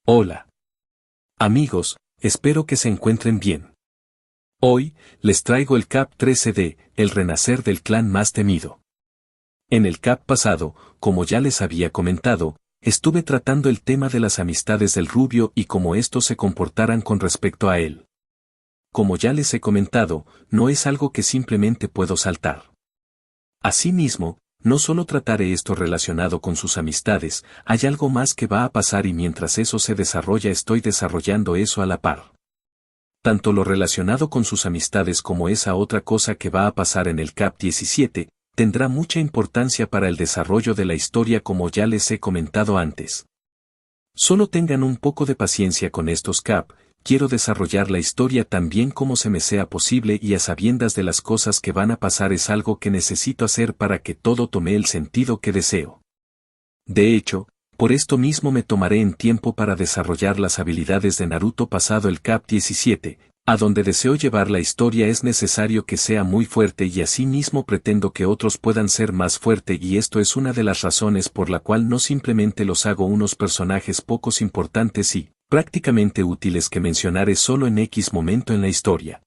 Hola. Amigos, espero que se encuentren bien. Hoy, les traigo el Cap 13D, el renacer del clan más temido. En el Cap pasado, como ya les había comentado, estuve tratando el tema de las amistades del rubio y cómo estos se comportaran con respecto a él. Como ya les he comentado, no es algo que simplemente puedo saltar. Asimismo, no solo trataré esto relacionado con sus amistades, hay algo más que va a pasar y mientras eso se desarrolla estoy desarrollando eso a la par. Tanto lo relacionado con sus amistades como esa otra cosa que va a pasar en el Cap 17, tendrá mucha importancia para el desarrollo de la historia como ya les he comentado antes. Solo tengan un poco de paciencia con estos Cap, quiero desarrollar la historia tan bien como se me sea posible y a sabiendas de las cosas que van a pasar es algo que necesito hacer para que todo tome el sentido que deseo. De hecho, por esto mismo me tomaré en tiempo para desarrollar las habilidades de Naruto pasado el Cap 17, a donde deseo llevar la historia es necesario que sea muy fuerte y asimismo pretendo que otros puedan ser más fuerte y esto es una de las razones por la cual no simplemente los hago unos personajes pocos importantes y prácticamente útiles que mencionaré solo en X momento en la historia.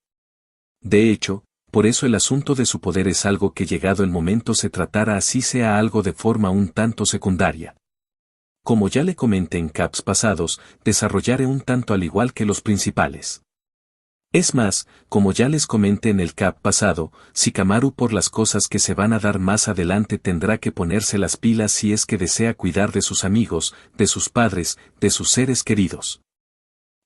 De hecho, por eso el asunto de su poder es algo que llegado el momento se tratará así sea algo de forma un tanto secundaria. Como ya le comenté en caps pasados, desarrollaré un tanto al igual que los principales. Es más, como ya les comenté en el cap pasado, Shikamaru por las cosas que se van a dar más adelante tendrá que ponerse las pilas si es que desea cuidar de sus amigos, de sus padres, de sus seres queridos.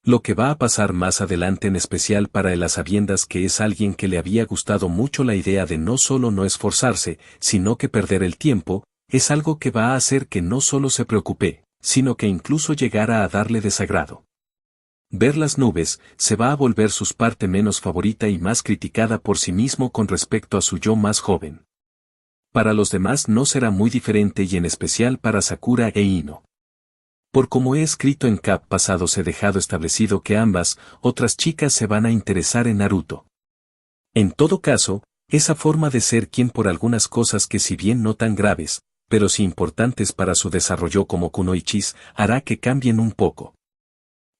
Lo que va a pasar más adelante en especial para él a sabiendas que es alguien que le había gustado mucho la idea de no solo no esforzarse, sino que perder el tiempo, es algo que va a hacer que no solo se preocupe, sino que incluso llegara a darle desagrado. Ver las nubes, se va a volver su parte menos favorita y más criticada por sí mismo con respecto a su yo más joven. Para los demás no será muy diferente y en especial para Sakura e Ino. Por como he escrito en Cap pasados he dejado establecido que ambas, otras chicas se van a interesar en Naruto. En todo caso, esa forma de ser quien por algunas cosas que si bien no tan graves, pero sí importantes para su desarrollo como kunoichis, hará que cambien un poco.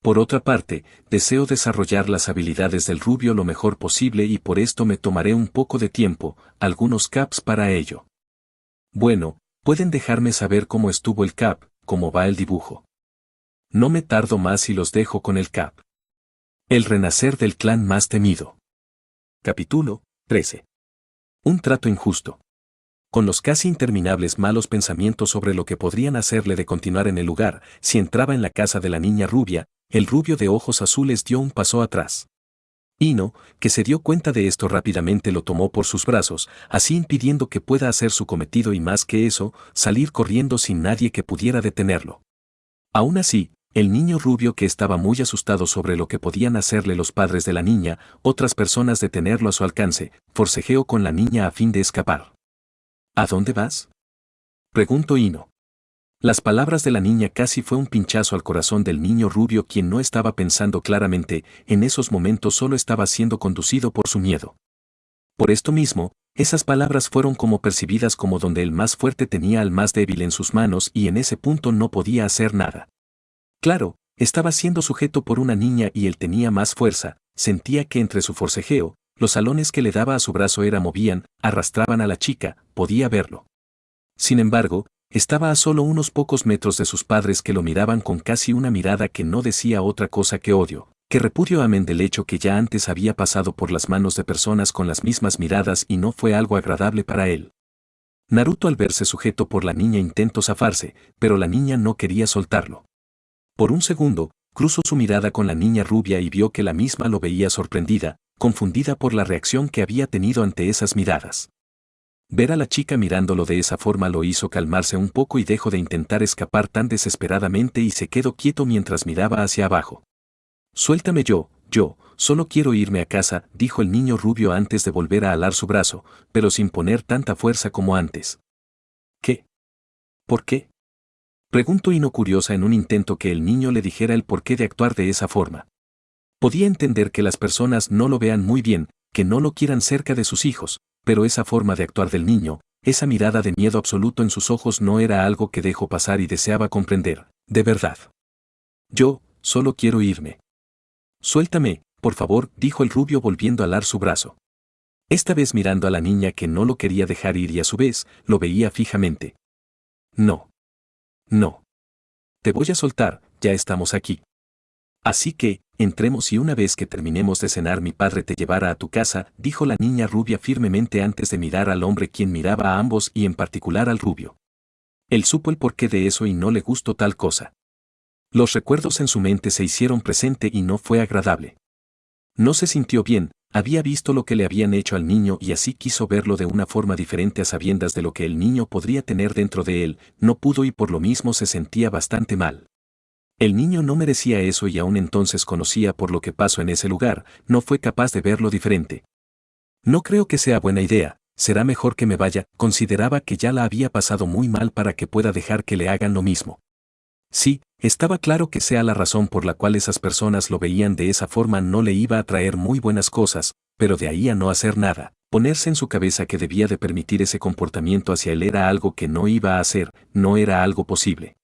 Por otra parte, deseo desarrollar las habilidades del rubio lo mejor posible y por esto me tomaré un poco de tiempo, algunos caps para ello. Bueno, pueden dejarme saber cómo estuvo el cap, cómo va el dibujo. No me tardo más y los dejo con el cap. El renacer del clan más temido. Capítulo 13. Un trato injusto. Con los casi interminables malos pensamientos sobre lo que podrían hacerle de continuar en el lugar, si entraba en la casa de la niña rubia, el rubio de ojos azules dio un paso atrás. Ino, que se dio cuenta de esto rápidamente lo tomó por sus brazos, así impidiendo que pueda hacer su cometido y más que eso, salir corriendo sin nadie que pudiera detenerlo. Aún así, el niño rubio que estaba muy asustado sobre lo que podían hacerle los padres de la niña, otras personas de tenerlo a su alcance, forcejeó con la niña a fin de escapar. ¿A dónde vas?, preguntó Ino. Las palabras de la niña casi fue un pinchazo al corazón del niño rubio quien no estaba pensando claramente, en esos momentos solo estaba siendo conducido por su miedo. Por esto mismo, esas palabras fueron como percibidas como donde el más fuerte tenía al más débil en sus manos y en ese punto no podía hacer nada. Claro, estaba siendo sujeto por una niña y él tenía más fuerza, sentía que entre su forcejeo, los salones que le daba a su brazo movían, arrastraban a la chica, podía verlo. Sin embargo, estaba a solo unos pocos metros de sus padres que lo miraban con casi una mirada que no decía otra cosa que odio, que repudio amén del hecho que ya antes había pasado por las manos de personas con las mismas miradas y no fue algo agradable para él. Naruto al verse sujeto por la niña intentó zafarse, pero la niña no quería soltarlo. Por un segundo, cruzó su mirada con la niña rubia y vio que la misma lo veía sorprendida, confundida por la reacción que había tenido ante esas miradas. Ver a la chica mirándolo de esa forma lo hizo calmarse un poco y dejó de intentar escapar tan desesperadamente y se quedó quieto mientras miraba hacia abajo. Suéltame yo, solo quiero irme a casa, dijo el niño rubio antes de volver a alar su brazo, pero sin poner tanta fuerza como antes. ¿Qué? ¿Por qué?, preguntó Ino curiosa en un intento que el niño le dijera el porqué de actuar de esa forma. Podía entender que las personas no lo vean muy bien, que no lo quieran cerca de sus hijos, pero esa forma de actuar del niño, esa mirada de miedo absoluto en sus ojos no era algo que dejó pasar y deseaba comprender, de verdad. Yo, solo quiero irme. Suéltame, por favor, dijo el rubio volviendo a alar su brazo. Esta vez mirando a la niña que no lo quería dejar ir y a su vez, lo veía fijamente. No. No. Te voy a soltar, ya estamos aquí. Así que, entremos y una vez que terminemos de cenar mi padre te llevará a tu casa, dijo la niña rubia firmemente antes de mirar al hombre quien miraba a ambos y en particular al rubio. Él supo el porqué de eso y no le gustó tal cosa. Los recuerdos en su mente se hicieron presente y no fue agradable. No se sintió bien, había visto lo que le habían hecho al niño y así quiso verlo de una forma diferente a sabiendas de lo que el niño podría tener dentro de él, no pudo y por lo mismo se sentía bastante mal. El niño no merecía eso y aún entonces conocía por lo que pasó en ese lugar, no fue capaz de verlo diferente. No creo que sea buena idea, será mejor que me vaya, consideraba que ya la había pasado muy mal para que pueda dejar que le hagan lo mismo. Sí, estaba claro que sea la razón por la cual esas personas lo veían de esa forma no le iba a traer muy buenas cosas, pero de ahí a no hacer nada, ponerse en su cabeza que debía de permitir ese comportamiento hacia él era algo que no iba a hacer, no era algo posible.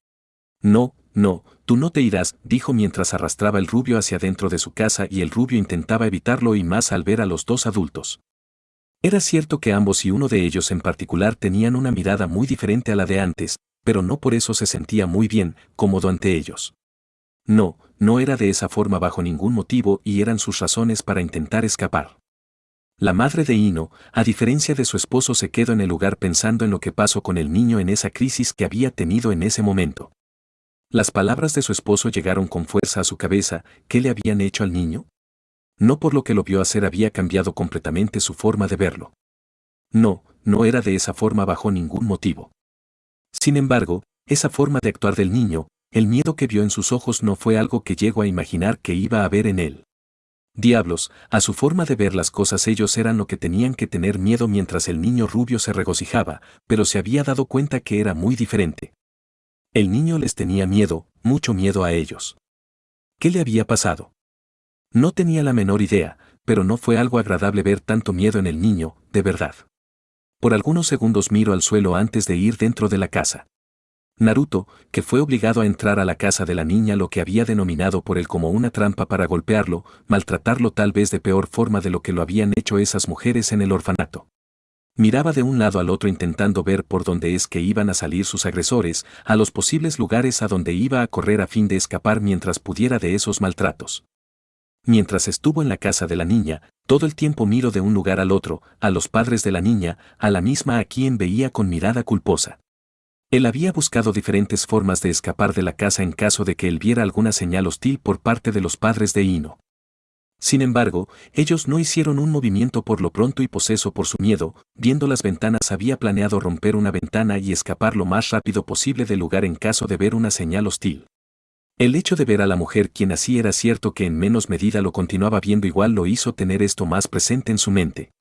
No, no, tú no te irás, dijo mientras arrastraba el rubio hacia dentro de su casa y el rubio intentaba evitarlo y más al ver a los dos adultos. Era cierto que ambos y uno de ellos en particular tenían una mirada muy diferente a la de antes, pero no por eso se sentía muy bien, cómodo ante ellos. No, no era de esa forma bajo ningún motivo y eran sus razones para intentar escapar. La madre de Ino, a diferencia de su esposo, se quedó en el lugar pensando en lo que pasó con el niño en esa crisis que había tenido en ese momento. Las palabras de su esposo llegaron con fuerza a su cabeza. ¿Qué le habían hecho al niño? No por lo que lo vio hacer había cambiado completamente su forma de verlo. No, no era de esa forma bajo ningún motivo. Sin embargo, esa forma de actuar del niño, el miedo que vio en sus ojos no fue algo que llegó a imaginar que iba a haber en él. Diablos, a su forma de ver las cosas ellos eran lo que tenían que tener miedo mientras el niño rubio se regocijaba, pero se había dado cuenta que era muy diferente. El niño les tenía miedo, mucho miedo a ellos. ¿Qué le había pasado? No tenía la menor idea, pero no fue algo agradable ver tanto miedo en el niño, de verdad. Por algunos segundos miró al suelo antes de ir dentro de la casa. Naruto, que fue obligado a entrar a la casa de la niña lo que había denominado por él como una trampa para golpearlo, maltratarlo tal vez de peor forma de lo que lo habían hecho esas mujeres en el orfanato. Miraba de un lado al otro intentando ver por dónde es que iban a salir sus agresores, a los posibles lugares a donde iba a correr a fin de escapar mientras pudiera de esos maltratos. Mientras estuvo en la casa de la niña, todo el tiempo miró de un lugar al otro, a los padres de la niña, a la misma a quien veía con mirada culposa. Él había buscado diferentes formas de escapar de la casa en caso de que él viera alguna señal hostil por parte de los padres de Ino. Sin embargo, ellos no hicieron un movimiento por lo pronto y poseso por su miedo, viendo las ventanas había planeado romper una ventana y escapar lo más rápido posible del lugar en caso de ver una señal hostil. El hecho de ver a la mujer quien así era cierto que en menos medida lo continuaba viendo igual lo hizo tener esto más presente en su mente.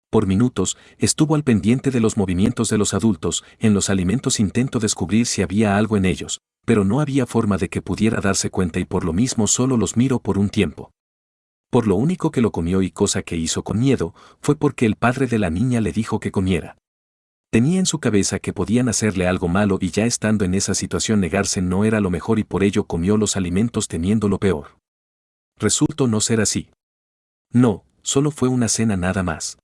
Por minutos, estuvo al pendiente de los movimientos de los adultos, en los alimentos intentó descubrir si había algo en ellos, pero no había forma de que pudiera darse cuenta y por lo mismo solo los miró por un tiempo. Por lo único que lo comió y cosa que hizo con miedo, fue porque el padre de la niña le dijo que comiera. Tenía en su cabeza que podían hacerle algo malo y ya estando en esa situación negarse no era lo mejor y por ello comió los alimentos temiendo lo peor. Resultó no ser así. No, solo fue una cena nada más.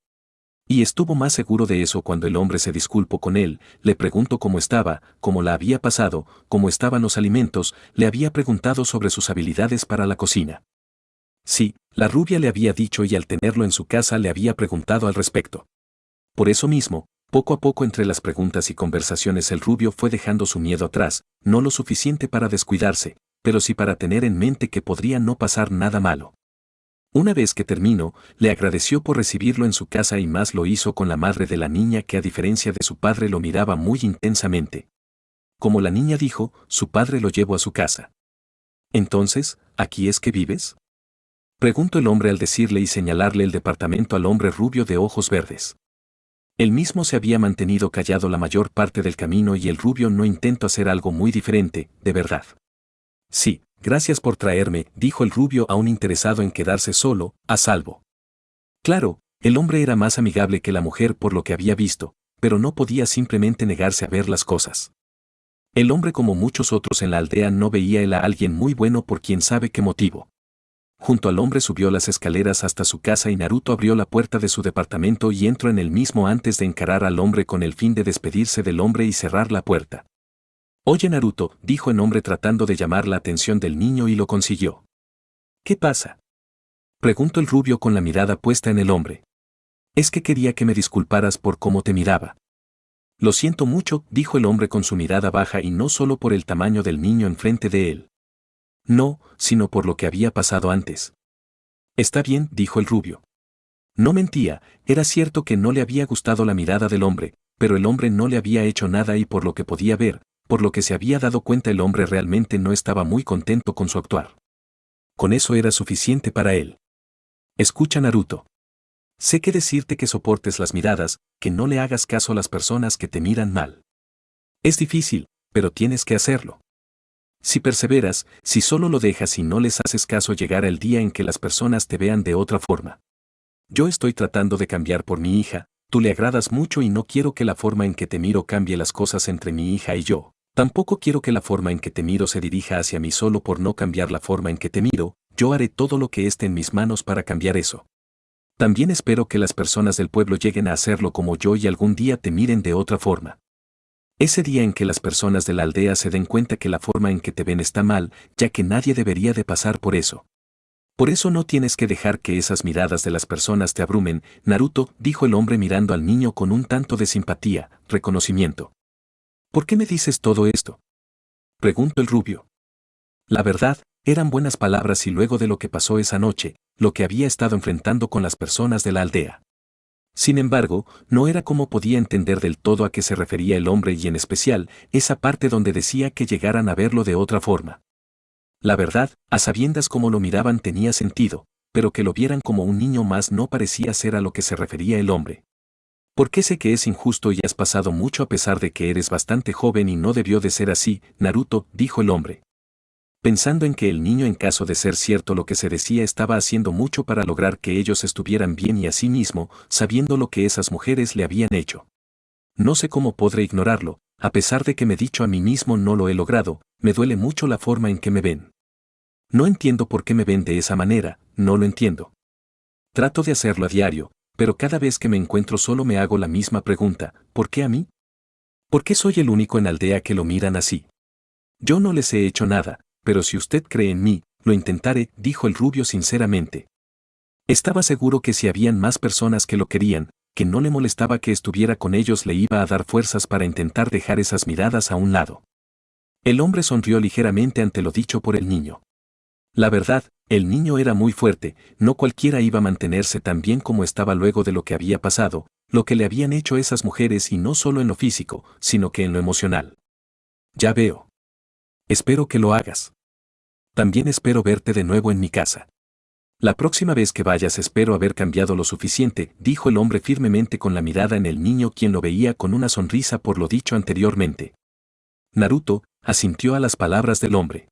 Y estuvo más seguro de eso cuando el hombre se disculpó con él, le preguntó cómo estaba, cómo la había pasado, cómo estaban los alimentos, le había preguntado sobre sus habilidades para la cocina. Sí, la rubia le había dicho y al tenerlo en su casa le había preguntado al respecto. Por eso mismo, poco a poco entre las preguntas y conversaciones el rubio fue dejando su miedo atrás, no lo suficiente para descuidarse, pero sí para tener en mente que podría no pasar nada malo. Una vez que terminó, le agradeció por recibirlo en su casa y más lo hizo con la madre de la niña que a diferencia de su padre lo miraba muy intensamente. Como la niña dijo, su padre lo llevó a su casa. Entonces, ¿aquí es que vives? Preguntó el hombre al decirle y señalarle el departamento al hombre rubio de ojos verdes. Él mismo se había mantenido callado la mayor parte del camino y el rubio no intentó hacer algo muy diferente, de verdad. Sí, gracias por traerme, dijo el rubio aún interesado en quedarse solo, a salvo. Claro, el hombre era más amigable que la mujer por lo que había visto, pero no podía simplemente negarse a ver las cosas. El hombre, como muchos otros en la aldea, no veía él a alguien muy bueno por quién sabe qué motivo. Junto al hombre subió las escaleras hasta su casa y Naruto abrió la puerta de su departamento y entró en el mismo antes de encarar al hombre con el fin de despedirse del hombre y cerrar la puerta. «Oye Naruto», dijo el hombre tratando de llamar la atención del niño y lo consiguió. «¿Qué pasa?», preguntó el rubio con la mirada puesta en el hombre. «Es que quería que me disculparas por cómo te miraba». «Lo siento mucho», dijo el hombre con su mirada baja y no solo por el tamaño del niño enfrente de él. No, sino por lo que había pasado antes. «Está bien», dijo el rubio. No mentía, era cierto que no le había gustado la mirada del hombre, pero el hombre no le había hecho nada y por lo que podía ver, por lo que se había dado cuenta, el hombre realmente no estaba muy contento con su actuar. Con eso era suficiente para él. «Escucha Naruto. Sé que decirte que soportes las miradas, que no le hagas caso a las personas que te miran mal. Es difícil, pero tienes que hacerlo. Si perseveras, si solo lo dejas y no les haces caso, llegará el día en que las personas te vean de otra forma. Yo estoy tratando de cambiar por mi hija, tú le agradas mucho y no quiero que la forma en que te miro cambie las cosas entre mi hija y yo. Tampoco quiero que la forma en que te miro se dirija hacia mí. Solo por no cambiar la forma en que te miro, yo haré todo lo que esté en mis manos para cambiar eso. También espero que las personas del pueblo lleguen a hacerlo como yo y algún día te miren de otra forma. Ese día en que las personas de la aldea se den cuenta que la forma en que te ven está mal, ya que nadie debería de pasar por eso. Por eso no tienes que dejar que esas miradas de las personas te abrumen, Naruto», dijo el hombre mirando al niño con un tanto de simpatía, reconocimiento. «¿Por qué me dices todo esto?», preguntó el rubio. La verdad, eran buenas palabras y luego de lo que pasó esa noche, lo que había estado enfrentando con las personas de la aldea. Sin embargo, no era como podía entender del todo a qué se refería el hombre y en especial, esa parte donde decía que llegaran a verlo de otra forma. La verdad, a sabiendas cómo lo miraban tenía sentido, pero que lo vieran como un niño más no parecía ser a lo que se refería el hombre. «Porque sé que es injusto y has pasado mucho a pesar de que eres bastante joven y no debió de ser así, Naruto», dijo el hombre. Pensando en que el niño, en caso de ser cierto lo que se decía, estaba haciendo mucho para lograr que ellos estuvieran bien y asimismo, sabiendo lo que esas mujeres le habían hecho. «No sé cómo podré ignorarlo, a pesar de que me he dicho a mí mismo no lo he logrado, me duele mucho la forma en que me ven. No entiendo por qué me ven de esa manera, no lo entiendo. Trato de hacerlo a diario, pero cada vez que me encuentro solo me hago la misma pregunta, ¿por qué a mí? ¿Por qué soy el único en la aldea que lo miran así? Yo no les he hecho nada, pero si usted cree en mí, lo intentaré», dijo el rubio sinceramente. Estaba seguro que si habían más personas que lo querían, que no le molestaba que estuviera con ellos, le iba a dar fuerzas para intentar dejar esas miradas a un lado. El hombre sonrió ligeramente ante lo dicho por el niño. La verdad, el niño era muy fuerte, no cualquiera iba a mantenerse tan bien como estaba luego de lo que había pasado, lo que le habían hecho esas mujeres, y no solo en lo físico, sino que en lo emocional. «Ya veo. Espero que lo hagas. También espero verte de nuevo en mi casa. La próxima vez que vayas espero haber cambiado lo suficiente», dijo el hombre firmemente con la mirada en el niño, quien lo veía con una sonrisa por lo dicho anteriormente. Naruto asintió a las palabras del hombre.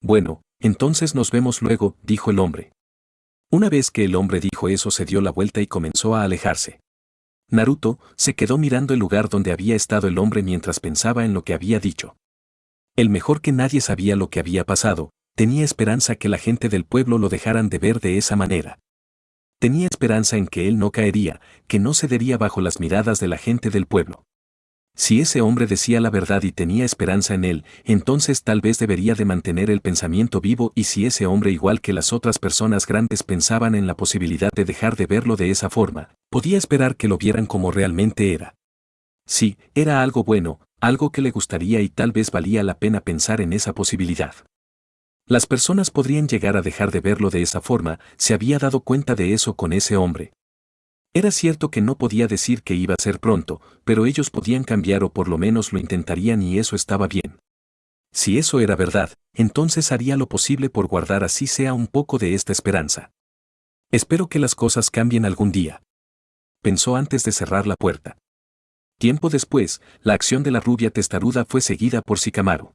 «Bueno, entonces nos vemos luego», dijo el hombre. Una vez que el hombre dijo eso, se dio la vuelta y comenzó a alejarse. Naruto se quedó mirando el lugar donde había estado el hombre mientras pensaba en lo que había dicho. El mejor que nadie sabía lo que había pasado, tenía esperanza que la gente del pueblo lo dejaran de ver de esa manera. Tenía esperanza en que él no caería, que no cedería bajo las miradas de la gente del pueblo. Si ese hombre decía la verdad y tenía esperanza en él, entonces tal vez debería de mantener el pensamiento vivo, y si ese hombre, igual que las otras personas grandes, pensaban en la posibilidad de dejar de verlo de esa forma, podía esperar que lo vieran como realmente era. Sí, era algo bueno, algo que le gustaría, y tal vez valía la pena pensar en esa posibilidad. Las personas podrían llegar a dejar de verlo de esa forma, se había dado cuenta de eso con ese hombre. Era cierto que no podía decir que iba a ser pronto, pero ellos podían cambiar, o por lo menos lo intentarían, y eso estaba bien. Si eso era verdad, entonces haría lo posible por guardar así sea un poco de esta esperanza. «Espero que las cosas cambien algún día», pensó antes de cerrar la puerta. Tiempo después, la acción de la rubia testaruda fue seguida por Shikamaru.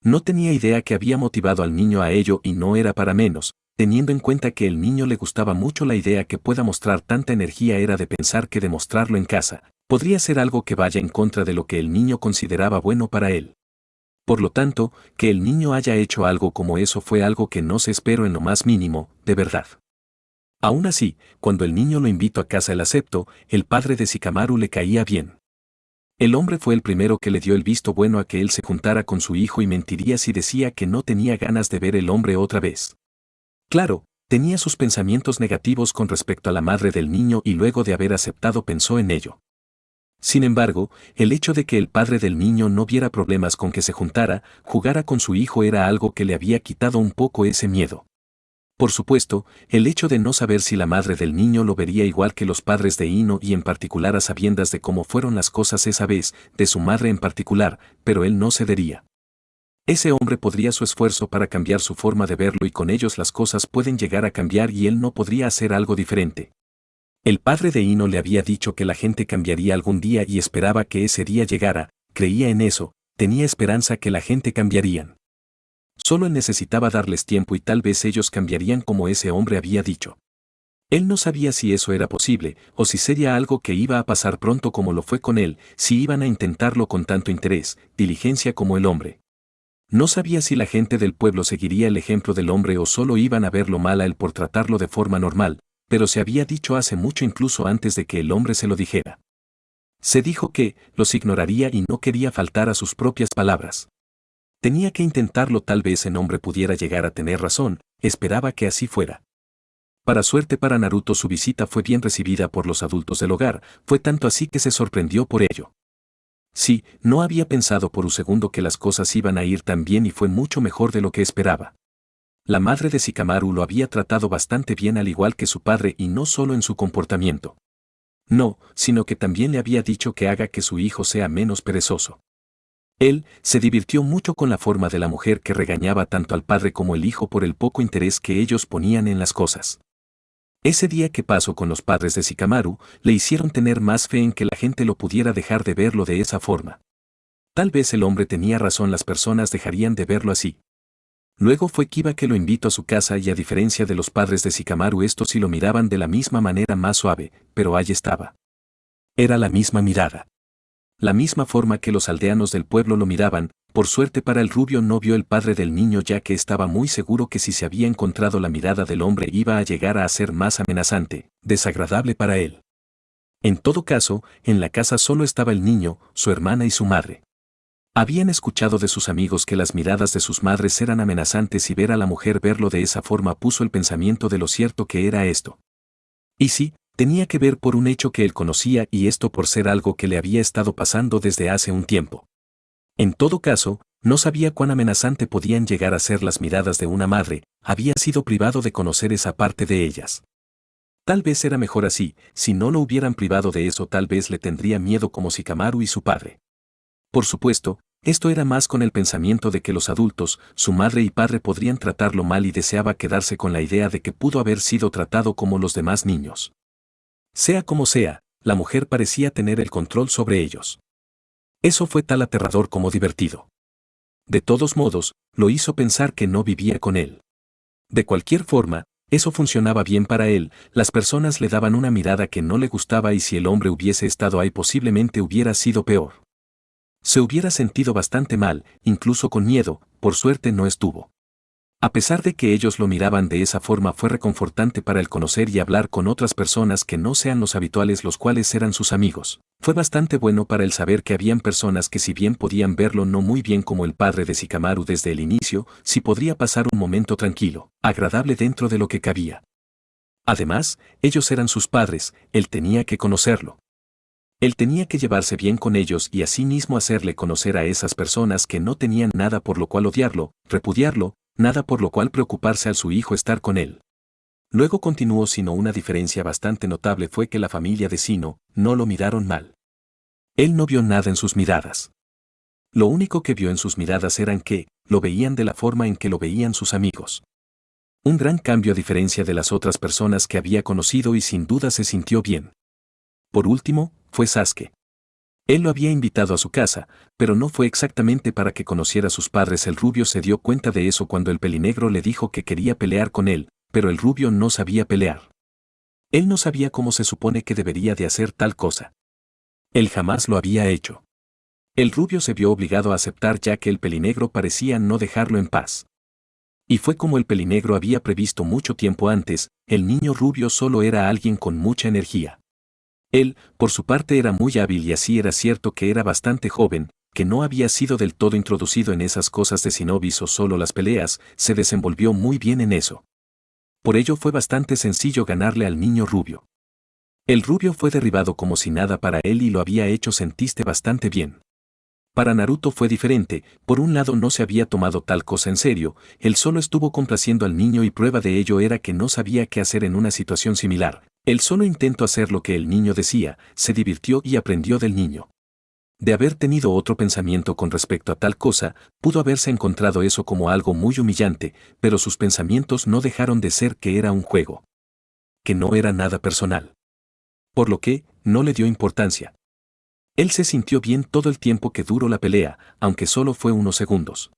No tenía idea que había motivado al niño a ello, y no era para menos, teniendo en cuenta que el niño le gustaba mucho la idea que pueda mostrar tanta energía. Era de pensar que demostrarlo en casa podría ser algo que vaya en contra de lo que el niño consideraba bueno para él. Por lo tanto, que el niño haya hecho algo como eso fue algo que no se esperó en lo más mínimo, de verdad. Aún así, cuando el niño lo invitó a casa, el aceptó, el padre de Shikamaru le caía bien. El hombre fue el primero que le dio el visto bueno a que él se juntara con su hijo y mentiría si decía que no tenía ganas de ver el hombre otra vez. Claro, tenía sus pensamientos negativos con respecto a la madre del niño y luego de haber aceptado pensó en ello. Sin embargo, el hecho de que el padre del niño no viera problemas con que se juntara, jugara con su hijo era algo que le había quitado un poco ese miedo. Por supuesto, el hecho de no saber si la madre del niño lo vería igual que los padres de Ino y en particular a sabiendas de cómo fueron las cosas esa vez, de su madre en particular, pero él no cedería. Ese hombre podría su esfuerzo para cambiar su forma de verlo y con ellos las cosas pueden llegar a cambiar y él no podría hacer algo diferente. El padre de Ino le había dicho que la gente cambiaría algún día y esperaba que ese día llegara, creía en eso, tenía esperanza que la gente cambiarían. Solo él necesitaba darles tiempo y tal vez ellos cambiarían como ese hombre había dicho. Él no sabía si eso era posible, o si sería algo que iba a pasar pronto como lo fue con él, si iban a intentarlo con tanto interés, diligencia como el hombre. No sabía si la gente del pueblo seguiría el ejemplo del hombre o solo iban a verlo mal a él por tratarlo de forma normal, pero se había dicho hace mucho incluso antes de que el hombre se lo dijera. Se dijo que los ignoraría y no quería faltar a sus propias palabras. Tenía que intentarlo, tal vez el hombre pudiera llegar a tener razón, esperaba que así fuera. Para suerte para Naruto su visita fue bien recibida por los adultos del hogar, fue tanto así que se sorprendió por ello. Sí, no había pensado por un segundo que las cosas iban a ir tan bien y fue mucho mejor de lo que esperaba. La madre de Shikamaru lo había tratado bastante bien al igual que su padre y no solo en su comportamiento. No, sino que también le había dicho que haga que su hijo sea menos perezoso. Él se divirtió mucho con la forma de la mujer que regañaba tanto al padre como el hijo por el poco interés que ellos ponían en las cosas. Ese día que pasó con los padres de Shikamaru, le hicieron tener más fe en que la gente lo pudiera dejar de verlo de esa forma. Tal vez el hombre tenía razón, las personas dejarían de verlo así. Luego fue Kiba que lo invitó a su casa y a diferencia de los padres de Shikamaru estos sí lo miraban de la misma manera más suave, pero ahí estaba. Era la misma mirada. La misma forma que los aldeanos del pueblo lo miraban, por suerte para el rubio no vio el padre del niño ya que estaba muy seguro que si se había encontrado la mirada del hombre iba a llegar a ser más amenazante, desagradable para él. En todo caso, en la casa solo estaba el niño, su hermana y su madre. Habían escuchado de sus amigos que las miradas de sus madres eran amenazantes y ver a la mujer verlo de esa forma puso el pensamiento de lo cierto que era esto. Y sí, tenía que ver por un hecho que él conocía y esto por ser algo que le había estado pasando desde hace un tiempo. En todo caso, no sabía cuán amenazante podían llegar a ser las miradas de una madre, había sido privado de conocer esa parte de ellas. Tal vez era mejor así, si no lo hubieran privado de eso tal vez le tendría miedo como Shikamaru y su padre. Por supuesto, esto era más con el pensamiento de que los adultos, su madre y padre podrían tratarlo mal y deseaba quedarse con la idea de que pudo haber sido tratado como los demás niños. Sea como sea, la mujer parecía tener el control sobre ellos. Eso fue tal aterrador como divertido. De todos modos, lo hizo pensar que no vivía con él. De cualquier forma, eso funcionaba bien para él, las personas le daban una mirada que no le gustaba y si el hombre hubiese estado ahí posiblemente hubiera sido peor. Se hubiera sentido bastante mal, incluso con miedo, por suerte no estuvo. A pesar de que ellos lo miraban de esa forma fue reconfortante para él conocer y hablar con otras personas que no sean los habituales los cuales eran sus amigos. Fue bastante bueno para él saber que habían personas que si bien podían verlo no muy bien como el padre de Shikamaru desde el inicio, sí podría pasar un momento tranquilo, agradable dentro de lo que cabía. Además, ellos eran sus padres, él tenía que conocerlo. Él tenía que llevarse bien con ellos y asimismo hacerle conocer a esas personas que no tenían nada por lo cual odiarlo, repudiarlo, nada por lo cual preocuparse al su hijo estar con él. Luego continuó sino una diferencia bastante notable fue que la familia de Sino no lo miraron mal. Él no vio nada en sus miradas. Lo único que vio en sus miradas eran que lo veían de la forma en que lo veían sus amigos. Un gran cambio a diferencia de las otras personas que había conocido y sin duda se sintió bien. Por último, fue Sasuke. Él lo había invitado a su casa, pero no fue exactamente para que conociera a sus padres. El rubio se dio cuenta de eso cuando el pelinegro le dijo que quería pelear con él, pero el rubio no sabía pelear. Él no sabía cómo se supone que debería de hacer tal cosa. Él jamás lo había hecho. El rubio se vio obligado a aceptar ya que el pelinegro parecía no dejarlo en paz. Y fue como el pelinegro había previsto mucho tiempo antes, el niño rubio solo era alguien con mucha energía. Él, por su parte, era muy hábil y así era cierto que era bastante joven, que no había sido del todo introducido en esas cosas de shinobis o solo las peleas, se desenvolvió muy bien en eso. Por ello fue bastante sencillo ganarle al niño rubio. El rubio fue derribado como si nada para él y lo había hecho sentirse bastante bien. Para Naruto fue diferente, por un lado no se había tomado tal cosa en serio, él solo estuvo complaciendo al niño y prueba de ello era que no sabía qué hacer en una situación similar. Él solo intentó hacer lo que el niño decía, se divirtió y aprendió del niño. De haber tenido otro pensamiento con respecto a tal cosa, pudo haberse encontrado eso como algo muy humillante, pero sus pensamientos no dejaron de ser que era un juego. Que no era nada personal. Por lo que, no le dio importancia. Él se sintió bien todo el tiempo que duró la pelea, aunque solo fue unos segundos.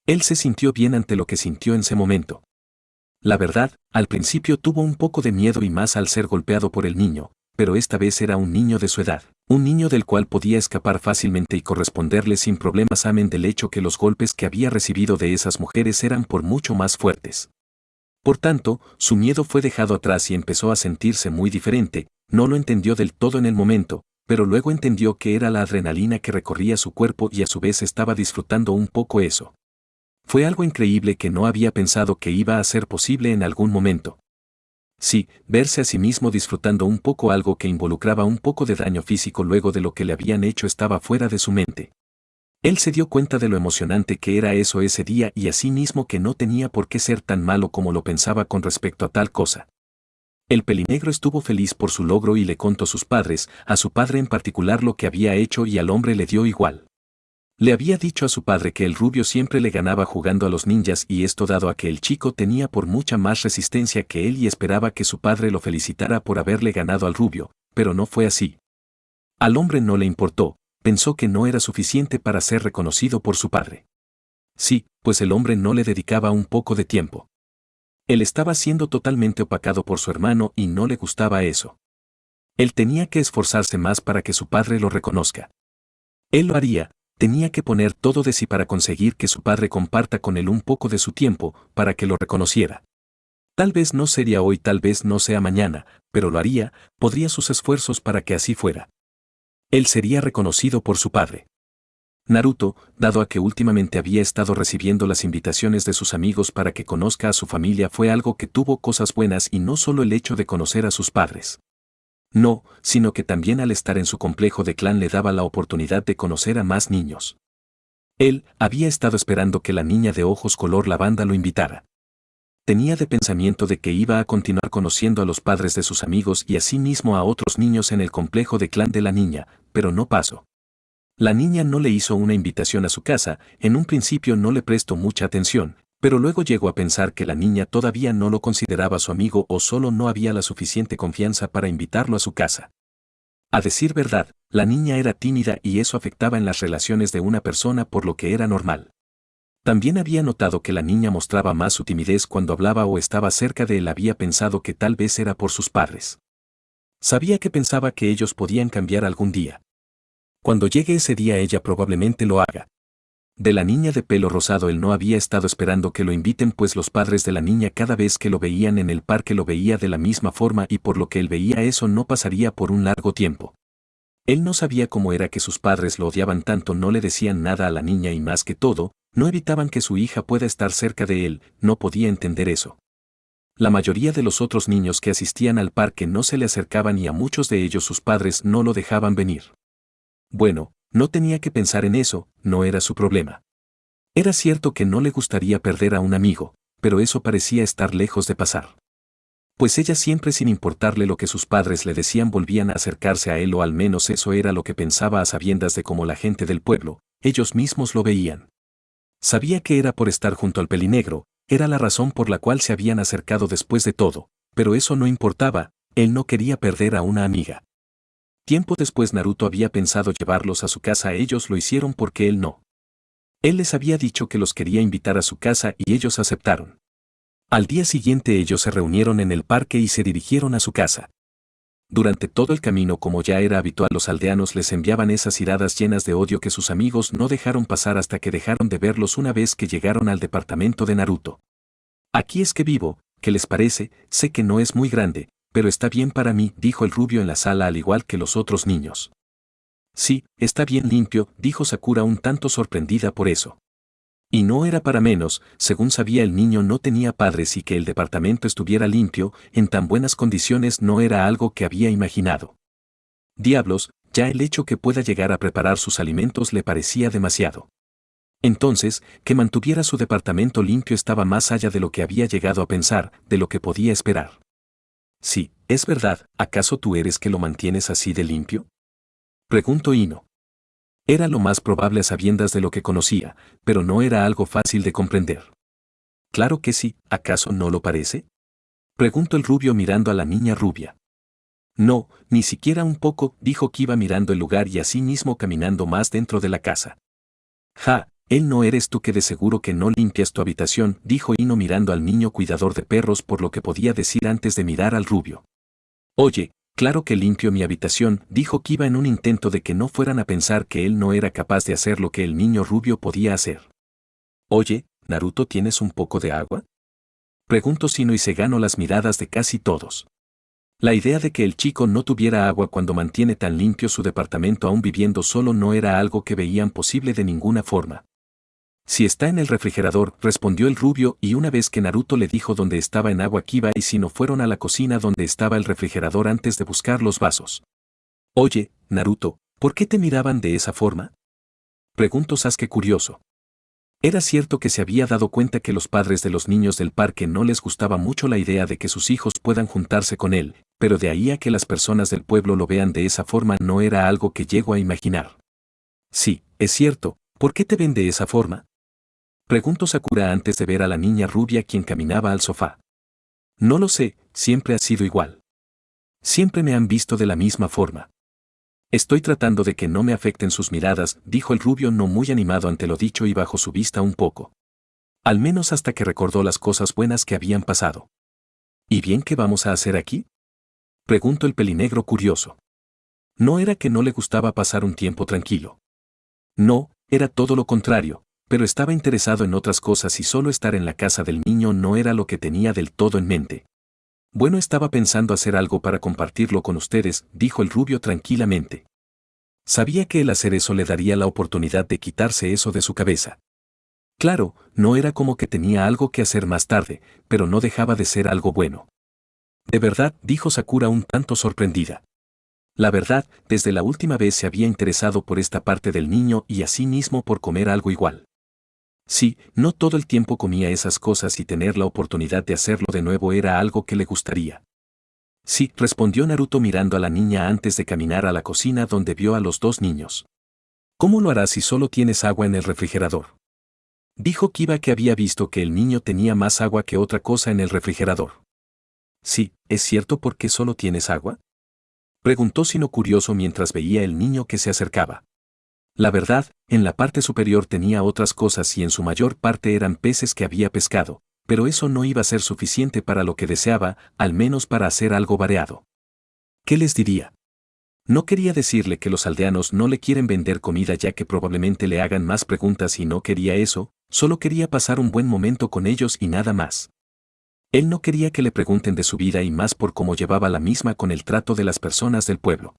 Él se sintió bien ante lo que sintió en ese momento. La verdad, al principio tuvo un poco de miedo y más al ser golpeado por el niño, pero esta vez era un niño de su edad, un niño del cual podía escapar fácilmente y corresponderle sin problemas amén del hecho que los golpes que había recibido de esas mujeres eran por mucho más fuertes. Por tanto, su miedo fue dejado atrás y empezó a sentirse muy diferente, no lo entendió del todo en el momento, pero luego entendió que era la adrenalina que recorría su cuerpo y a su vez estaba disfrutando un poco eso. Fue algo increíble que no había pensado que iba a ser posible en algún momento. Sí, verse a sí mismo disfrutando un poco algo que involucraba un poco de daño físico luego de lo que le habían hecho estaba fuera de su mente. Él se dio cuenta de lo emocionante que era eso ese día y asimismo que no tenía por qué ser tan malo como lo pensaba con respecto a tal cosa. El pelinegro estuvo feliz por su logro y le contó a sus padres, a su padre en particular lo que había hecho y al hombre le dio igual. Le había dicho a su padre que el rubio siempre le ganaba jugando a los ninjas y esto dado a que el chico tenía por mucha más resistencia que él y esperaba que su padre lo felicitara por haberle ganado al rubio, pero no fue así. Al hombre no le importó, pensó que no era suficiente para ser reconocido por su padre. Sí, pues el hombre no le dedicaba un poco de tiempo. Él estaba siendo totalmente opacado por su hermano y no le gustaba eso. Él tenía que esforzarse más para que su padre lo reconozca. Él lo haría, tenía que poner todo de sí para conseguir que su padre comparta con él un poco de su tiempo, para que lo reconociera. Tal vez no sería hoy, tal vez no sea mañana, pero lo haría, podría sus esfuerzos para que así fuera. Él sería reconocido por su padre. Naruto, dado a que últimamente había estado recibiendo las invitaciones de sus amigos para que conozca a su familia fue algo que tuvo cosas buenas y no solo el hecho de conocer a sus padres. No, sino que también al estar en su complejo de clan le daba la oportunidad de conocer a más niños. Él había estado esperando que la niña de ojos color lavanda lo invitara. Tenía de pensamiento de que iba a continuar conociendo a los padres de sus amigos y asimismo a otros niños en el complejo de clan de la niña, pero no pasó. La niña no le hizo una invitación a su casa, en un principio no le prestó mucha atención, pero luego llegó a pensar que la niña todavía no lo consideraba su amigo o solo no había la suficiente confianza para invitarlo a su casa. A decir verdad, la niña era tímida y eso afectaba en las relaciones de una persona por lo que era normal. También había notado que la niña mostraba más su timidez cuando hablaba o estaba cerca de él. Había pensado que tal vez era por sus padres. Sabía que pensaba que ellos podían cambiar algún día. Cuando llegue ese día ella probablemente lo haga. De la niña de pelo rosado él no había estado esperando que lo inviten pues los padres de la niña cada vez que lo veían en el parque lo veía de la misma forma y por lo que él veía eso no pasaría por un largo tiempo. Él no sabía cómo era que sus padres lo odiaban tanto, no le decían nada a la niña y más que todo, no evitaban que su hija pueda estar cerca de él, no podía entender eso. La mayoría de los otros niños que asistían al parque no se le acercaban y a muchos de ellos sus padres no lo dejaban venir. Bueno, no tenía que pensar en eso, no era su problema. Era cierto que no le gustaría perder a un amigo, pero eso parecía estar lejos de pasar. Pues ella siempre sin importarle lo que sus padres le decían volvían a acercarse a él o al menos eso era lo que pensaba a sabiendas de cómo la gente del pueblo, ellos mismos lo veían. Sabía que era por estar junto al pelinegro, era la razón por la cual se habían acercado después de todo, pero eso no importaba, él no quería perder a una amiga. Tiempo después Naruto había pensado llevarlos a su casa, ellos lo hicieron porque él no. Él les había dicho que los quería invitar a su casa y ellos aceptaron. Al día siguiente ellos se reunieron en el parque y se dirigieron a su casa. Durante todo el camino, como ya era habitual, los aldeanos les enviaban esas iradas llenas de odio que sus amigos no dejaron pasar hasta que dejaron de verlos una vez que llegaron al departamento de Naruto. Aquí es que vivo, ¿qué les parece? Sé que no es muy grande, pero está bien para mí, dijo el rubio en la sala al igual que los otros niños. Sí, está bien limpio, dijo Sakura un tanto sorprendida por eso. Y no era para menos, según sabía el niño no tenía padres y que el departamento estuviera limpio, en tan buenas condiciones no era algo que había imaginado. Diablos, ya el hecho que pueda llegar a preparar sus alimentos le parecía demasiado. Entonces, que mantuviera su departamento limpio estaba más allá de lo que había llegado a pensar, de lo que podía esperar. Sí, es verdad, ¿acaso tú eres que lo mantienes así de limpio? Preguntó Ino. Era lo más probable a sabiendas de lo que conocía, pero no era algo fácil de comprender. Claro que sí, ¿acaso no lo parece? Preguntó el rubio mirando a la niña rubia. No, ni siquiera un poco, dijo Kiba mirando el lugar y así mismo caminando más dentro de la casa. Ja, él no eres tú que de seguro que no limpias tu habitación, dijo Ino mirando al niño cuidador de perros por lo que podía decir antes de mirar al rubio. Oye, claro que limpio mi habitación, dijo Kiba en un intento de que no fueran a pensar que él no era capaz de hacer lo que el niño rubio podía hacer. Oye, Naruto, ¿tienes un poco de agua? Preguntó Sino y se ganó las miradas de casi todos. La idea de que el chico no tuviera agua cuando mantiene tan limpio su departamento aún viviendo solo no era algo que veían posible de ninguna forma. Si está en el refrigerador, respondió el rubio y una vez que Naruto le dijo dónde estaba en agua Kiba y Sino fueron a la cocina donde estaba el refrigerador antes de buscar los vasos. Oye, Naruto, ¿por qué te miraban de esa forma? Preguntó Sasuke curioso. Era cierto que se había dado cuenta que los padres de los niños del parque no les gustaba mucho la idea de que sus hijos puedan juntarse con él, pero de ahí a que las personas del pueblo lo vean de esa forma no era algo que llego a imaginar. Sí, es cierto, ¿por qué te ven de esa forma? Preguntó Sakura antes de ver a la niña rubia quien caminaba al sofá. No lo sé, siempre ha sido igual. Siempre me han visto de la misma forma. Estoy tratando de que no me afecten sus miradas, dijo el rubio no muy animado ante lo dicho y bajó su vista un poco. Al menos hasta que recordó las cosas buenas que habían pasado. ¿Y bien qué vamos a hacer aquí? Preguntó el pelinegro curioso. No era que no le gustaba pasar un tiempo tranquilo. No, era todo lo contrario, pero estaba interesado en otras cosas y solo estar en la casa del niño no era lo que tenía del todo en mente. Bueno, estaba pensando hacer algo para compartirlo con ustedes, dijo el rubio tranquilamente. Sabía que el hacer eso le daría la oportunidad de quitarse eso de su cabeza. Claro, no era como que tenía algo que hacer más tarde, pero no dejaba de ser algo bueno. De verdad, dijo Sakura un tanto sorprendida. La verdad, desde la última vez se había interesado por esta parte del niño y asimismo por comer algo igual. Sí, no todo el tiempo comía esas cosas y tener la oportunidad de hacerlo de nuevo era algo que le gustaría. Sí, respondió Naruto mirando a la niña antes de caminar a la cocina donde vio a los dos niños. ¿Cómo lo harás si solo tienes agua en el refrigerador? Dijo Kiba que había visto que el niño tenía más agua que otra cosa en el refrigerador. Sí, ¿es cierto por qué solo tienes agua? Preguntó Sino curioso mientras veía el niño que se acercaba. La verdad, en la parte superior tenía otras cosas y en su mayor parte eran peces que había pescado, pero eso no iba a ser suficiente para lo que deseaba, al menos para hacer algo variado. ¿Qué les diría? No quería decirle que los aldeanos no le quieren vender comida ya que probablemente le hagan más preguntas y no quería eso, solo quería pasar un buen momento con ellos y nada más. Él no quería que le pregunten de su vida y más por cómo llevaba la misma con el trato de las personas del pueblo.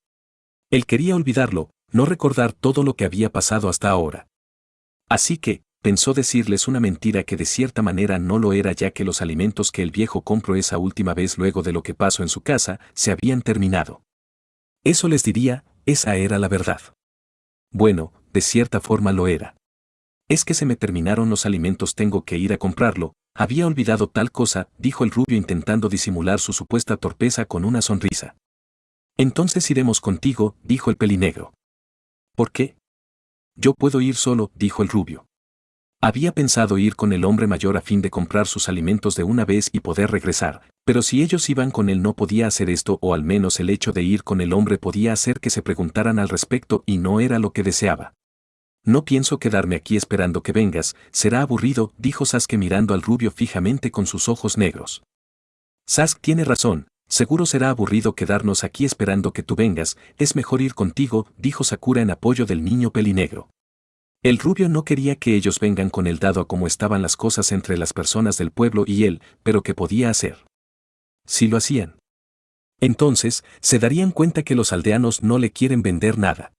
Él quería olvidarlo, no recordar todo lo que había pasado hasta ahora. Así que, pensó decirles una mentira que de cierta manera no lo era ya que los alimentos que el viejo compró esa última vez luego de lo que pasó en su casa, se habían terminado. Eso les diría, esa era la verdad. Bueno, de cierta forma lo era. Es que se me terminaron los alimentos, tengo que ir a comprarlo, había olvidado tal cosa, dijo el rubio intentando disimular su supuesta torpeza con una sonrisa. Entonces iremos contigo, dijo el pelinegro. ¿Por qué? Yo puedo ir solo, dijo el rubio. Había pensado ir con el hombre mayor a fin de comprar sus alimentos de una vez y poder regresar, pero si ellos iban con él no podía hacer esto o al menos el hecho de ir con el hombre podía hacer que se preguntaran al respecto y no era lo que deseaba. No pienso quedarme aquí esperando que vengas, será aburrido, dijo Sasuke mirando al rubio fijamente con sus ojos negros. Sasuke tiene razón, Seguro será aburrido quedarnos aquí esperando que tú vengas, es mejor ir contigo, dijo Sakura en apoyo del niño pelinegro. El rubio no quería que ellos vengan con él dado a cómo estaban las cosas entre las personas del pueblo y él, pero ¿qué podía hacer? Si lo hacían, entonces, se darían cuenta que los aldeanos no le quieren vender nada.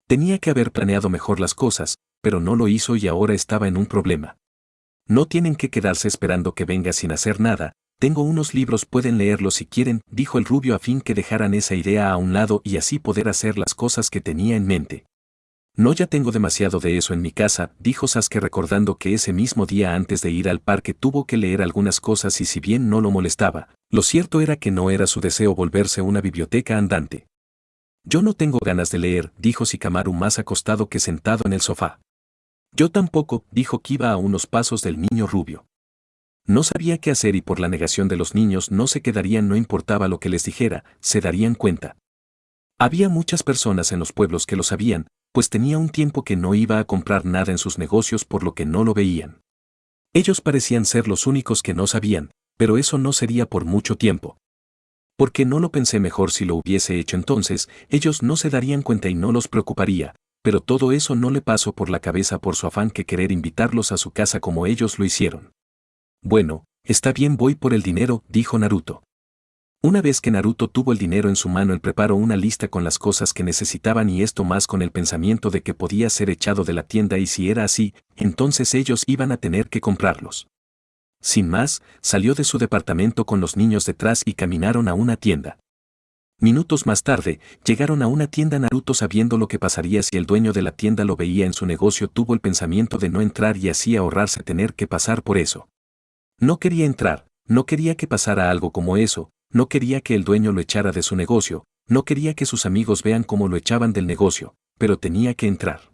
Tenía que haber planeado mejor las cosas, pero no lo hizo y ahora estaba en un problema. No tienen que quedarse esperando que venga sin hacer nada, tengo unos libros, pueden leerlos si quieren, dijo el rubio a fin que dejaran esa idea a un lado y así poder hacer las cosas que tenía en mente. No, ya tengo demasiado de eso en mi casa, dijo Sasuke recordando que ese mismo día antes de ir al parque tuvo que leer algunas cosas y si bien no lo molestaba, lo cierto era que no era su deseo volverse una biblioteca andante. Yo no tengo ganas de leer, dijo Shikamaru más acostado que sentado en el sofá. Yo tampoco, dijo Kiba a unos pasos del niño rubio. No sabía qué hacer y por la negación de los niños no se quedarían, no importaba lo que les dijera, se darían cuenta. Había muchas personas en los pueblos que lo sabían, pues tenía un tiempo que no iba a comprar nada en sus negocios por lo que no lo veían. Ellos parecían ser los únicos que no sabían, pero eso no sería por mucho tiempo. ¿Por qué no lo pensé mejor? Si lo hubiese hecho entonces, ellos no se darían cuenta y no los preocuparía, pero todo eso no le pasó por la cabeza por su afán que querer invitarlos a su casa como ellos lo hicieron. Bueno, está bien, voy por el dinero, dijo Naruto. Una vez que Naruto tuvo el dinero en su mano, él preparó una lista con las cosas que necesitaban y esto más con el pensamiento de que podía ser echado de la tienda y si era así, entonces ellos iban a tener que comprarlos. Sin más, salió de su departamento con los niños detrás y caminaron a una tienda. Minutos más tarde, llegaron a una tienda. Naruto, sabiendo lo que pasaría si el dueño de la tienda lo veía en su negocio, tuvo el pensamiento de no entrar y así ahorrarse tener que pasar por eso. No quería entrar, no quería que pasara algo como eso. No quería que el dueño lo echara de su negocio, no quería que sus amigos vean cómo lo echaban del negocio, pero tenía que entrar.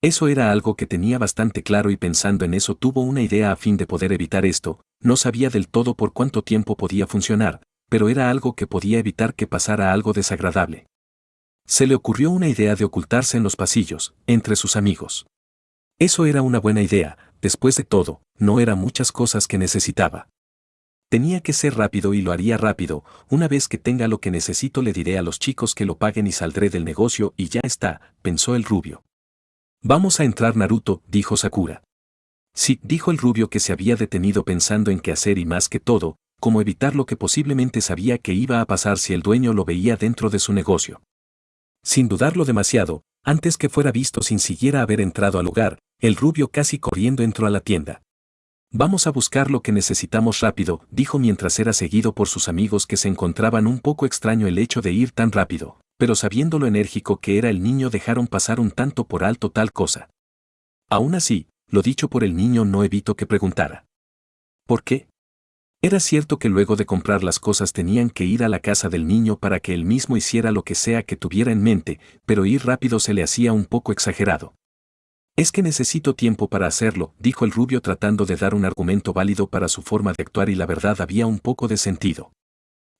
Eso era algo que tenía bastante claro y pensando en eso tuvo una idea a fin de poder evitar esto, no sabía del todo por cuánto tiempo podía funcionar, pero era algo que podía evitar que pasara algo desagradable. Se le ocurrió una idea de ocultarse en los pasillos, entre sus amigos. Eso era una buena idea, después de todo, no eran muchas cosas que necesitaba. Tenía que ser rápido y lo haría rápido, una vez que tenga lo que necesito le diré a los chicos que lo paguen y saldré del negocio y ya está, pensó el rubio. Vamos a entrar, Naruto, dijo Sakura. Sí, dijo el rubio que se había detenido pensando en qué hacer y más que todo, cómo evitar lo que posiblemente sabía que iba a pasar si el dueño lo veía dentro de su negocio. Sin dudarlo demasiado, antes que fuera visto sin siquiera haber entrado al lugar, el rubio casi corriendo entró a la tienda. Vamos a buscar lo que necesitamos rápido, dijo mientras era seguido por sus amigos que se encontraban un poco extraño el hecho de ir tan rápido, pero sabiendo lo enérgico que era el niño dejaron pasar un tanto por alto tal cosa. Aún así, lo dicho por el niño no evitó que preguntara. ¿Por qué? Era cierto que luego de comprar las cosas tenían que ir a la casa del niño para que él mismo hiciera lo que sea que tuviera en mente, pero ir rápido se le hacía un poco exagerado. Es que necesito tiempo para hacerlo, dijo el rubio tratando de dar un argumento válido para su forma de actuar y la verdad había un poco de sentido.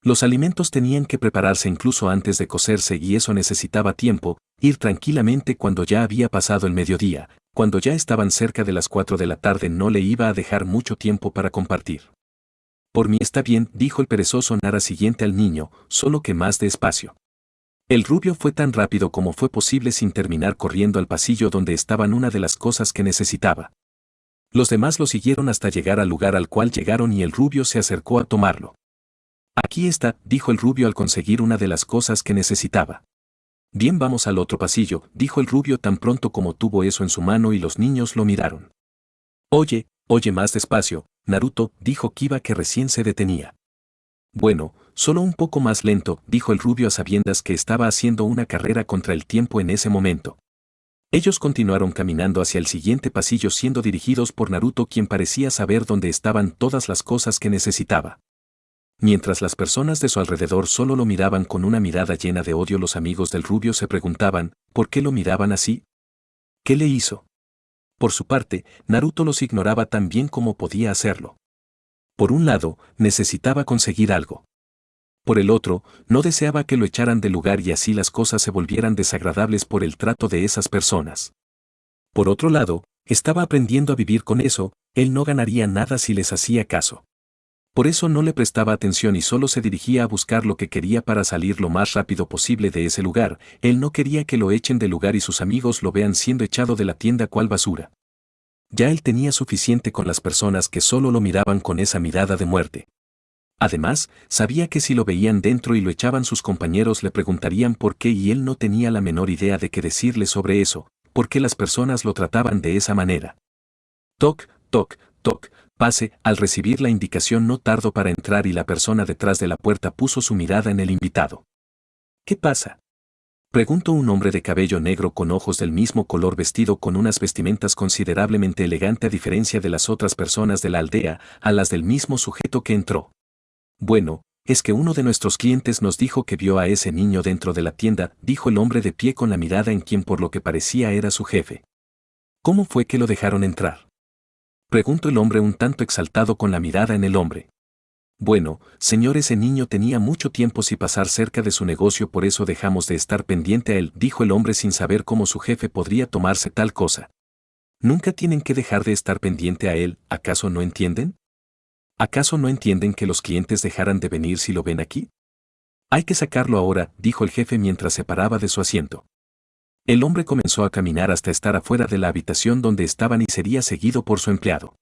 Los alimentos tenían que prepararse incluso antes de cocerse y eso necesitaba tiempo, ir tranquilamente cuando ya había pasado el mediodía, cuando ya estaban cerca de las 4 de la tarde no le iba a dejar mucho tiempo para compartir. Por mí está bien, dijo el perezoso Nara siguiente al niño, solo que más despacio. El rubio fue tan rápido como fue posible sin terminar corriendo al pasillo donde estaban una de las cosas que necesitaba. Los demás lo siguieron hasta llegar al lugar al cual llegaron y el rubio se acercó a tomarlo. Aquí está, dijo el rubio al conseguir una de las cosas que necesitaba. Bien, vamos al otro pasillo, dijo el rubio tan pronto como tuvo eso en su mano y los niños lo miraron. Oye, más despacio, Naruto, dijo Kiba que recién se detenía. Bueno, solo un poco más lento, dijo el rubio a sabiendas que estaba haciendo una carrera contra el tiempo en ese momento. Ellos continuaron caminando hacia el siguiente pasillo siendo dirigidos por Naruto quien parecía saber dónde estaban todas las cosas que necesitaba. Mientras las personas de su alrededor solo lo miraban con una mirada llena de odio, los amigos del rubio se preguntaban, ¿por qué lo miraban así? ¿Qué le hizo? Por su parte, Naruto los ignoraba tan bien como podía hacerlo. Por un lado, necesitaba conseguir algo. Por el otro, no deseaba que lo echaran del lugar y así las cosas se volvieran desagradables por el trato de esas personas. Por otro lado, estaba aprendiendo a vivir con eso, él no ganaría nada si les hacía caso. Por eso no le prestaba atención y solo se dirigía a buscar lo que quería para salir lo más rápido posible de ese lugar. Él no quería que lo echen del lugar y sus amigos lo vean siendo echado de la tienda cual basura. Ya él tenía suficiente con las personas que solo lo miraban con esa mirada de muerte. Además, sabía que si lo veían dentro y lo echaban sus compañeros le preguntarían por qué y él no tenía la menor idea de qué decirle sobre eso, por qué las personas lo trataban de esa manera. Toc, toc, toc, pase. Al recibir la indicación no tardó para entrar y la persona detrás de la puerta puso su mirada en el invitado. ¿Qué pasa?, preguntó un hombre de cabello negro con ojos del mismo color vestido con unas vestimentas considerablemente elegante a diferencia de las otras personas de la aldea, a las del mismo sujeto que entró. Bueno, es que uno de nuestros clientes nos dijo que vio a ese niño dentro de la tienda, dijo el hombre de pie con la mirada en quien por lo que parecía era su jefe. ¿Cómo fue que lo dejaron entrar?, preguntó el hombre un tanto exaltado con la mirada en el hombre. Bueno, señor, ese niño tenía mucho tiempo sin pasar cerca de su negocio, por eso dejamos de estar pendiente a él, dijo el hombre sin saber cómo su jefe podría tomarse tal cosa. Nunca tienen que dejar de estar pendiente a él, ¿acaso no entienden? ¿Acaso no entienden que los clientes dejarán de venir si lo ven aquí? Hay que sacarlo ahora, dijo el jefe mientras se paraba de su asiento. El hombre comenzó a caminar hasta estar afuera de la habitación donde estaban y sería seguido por su empleado.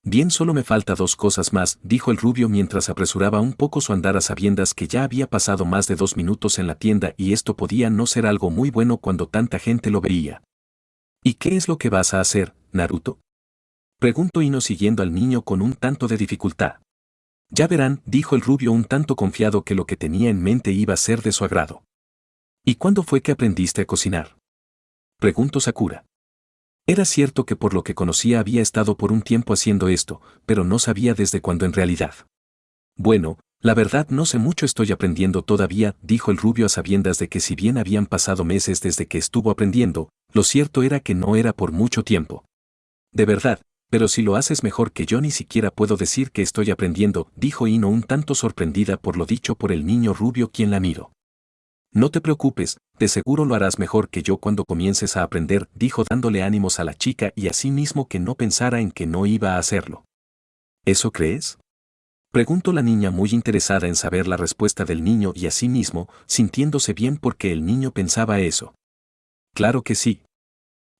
Bien, solo me falta 2 cosas más, dijo el rubio mientras apresuraba un poco su andar a sabiendas que ya había pasado más de 2 minutos en la tienda y esto podía no ser algo muy bueno cuando tanta gente lo veía. ¿Y qué es lo que vas a hacer, Naruto?, preguntó Ino siguiendo al niño con un tanto de dificultad. Ya verán, dijo el rubio un tanto confiado que lo que tenía en mente iba a ser de su agrado. ¿Y cuándo fue que aprendiste a cocinar?, preguntó Sakura. Era cierto que por lo que conocía había estado por un tiempo haciendo esto, pero no sabía desde cuándo en realidad. Bueno, la verdad no sé mucho, estoy aprendiendo todavía, dijo el rubio a sabiendas de que si bien habían pasado meses desde que estuvo aprendiendo, lo cierto era que no era por mucho tiempo. De verdad, pero si lo haces mejor que yo ni siquiera puedo decir que estoy aprendiendo, dijo Ino un tanto sorprendida por lo dicho por el niño rubio quien la miró. No te preocupes, de seguro lo harás mejor que yo cuando comiences a aprender, dijo dándole ánimos a la chica y asimismo que no pensara en que no iba a hacerlo. ¿Eso crees?, preguntó la niña muy interesada en saber la respuesta del niño y asimismo, sintiéndose bien porque el niño pensaba eso. Claro que sí.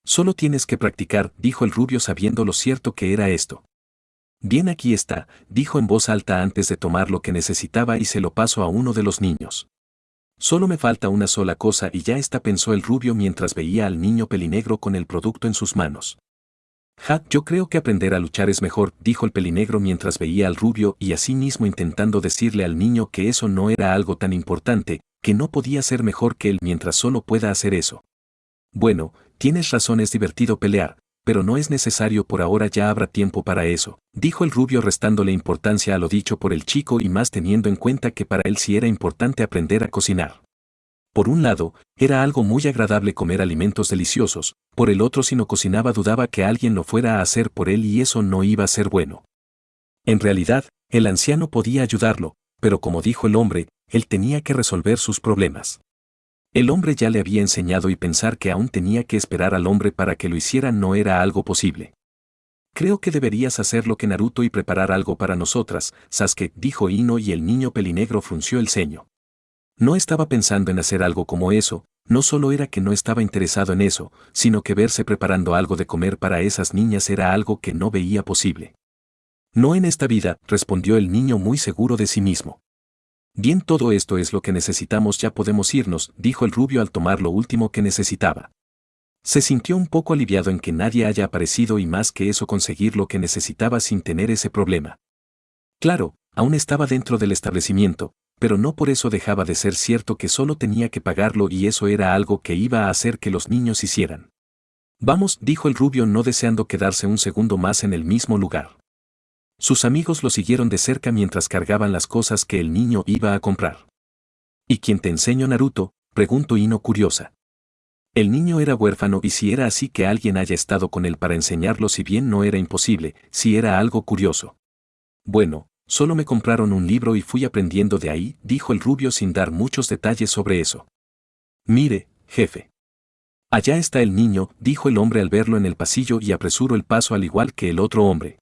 Solo tienes que practicar, dijo el rubio sabiendo lo cierto que era esto. Bien, aquí está, dijo en voz alta antes de tomar lo que necesitaba y se lo pasó a uno de los niños. Solo me falta una sola cosa y ya está, pensó el rubio mientras veía al niño pelinegro con el producto en sus manos. Yo creo que aprender a luchar es mejor, dijo el pelinegro mientras veía al rubio y asimismo intentando decirle al niño que eso no era algo tan importante, que no podía ser mejor que él mientras solo pueda hacer eso. Bueno, tienes razón, es divertido pelear, pero no es necesario por ahora, ya habrá tiempo para eso, dijo el rubio restándole importancia a lo dicho por el chico y más teniendo en cuenta que para él sí era importante aprender a cocinar. Por un lado, era algo muy agradable comer alimentos deliciosos, por el otro si no cocinaba dudaba que alguien lo fuera a hacer por él y eso no iba a ser bueno. En realidad, el anciano podía ayudarlo, pero como dijo el hombre, él tenía que resolver sus problemas. El hombre ya le había enseñado y pensar que aún tenía que esperar al hombre para que lo hiciera no era algo posible. Creo que deberías hacer lo que Naruto y preparar algo para nosotras, Sasuke, dijo Ino y el niño pelinegro frunció el ceño. No estaba pensando en hacer algo como eso, no solo era que no estaba interesado en eso, sino que verse preparando algo de comer para esas niñas era algo que no veía posible. No en esta vida, respondió el niño muy seguro de sí mismo. Bien, todo esto es lo que necesitamos, ya podemos irnos, dijo el rubio al tomar lo último que necesitaba. Se sintió un poco aliviado en que nadie haya aparecido y más que eso conseguir lo que necesitaba sin tener ese problema. Claro, aún estaba dentro del establecimiento, pero no por eso dejaba de ser cierto que solo tenía que pagarlo y eso era algo que iba a hacer que los niños hicieran. Vamos, dijo el rubio no deseando quedarse un segundo más en el mismo lugar. Sus amigos lo siguieron de cerca mientras cargaban las cosas que el niño iba a comprar. ¿Y quién te enseñó Naruto?, preguntó Ino curiosa. El niño era huérfano y si era así que alguien haya estado con él para enseñarlo, si bien no era imposible, si era algo curioso. Bueno, solo me compraron un libro y fui aprendiendo de ahí, dijo el rubio sin dar muchos detalles sobre eso. Mire, jefe. Allá está el niño, dijo el hombre al verlo en el pasillo y apresuró el paso al igual que el otro hombre.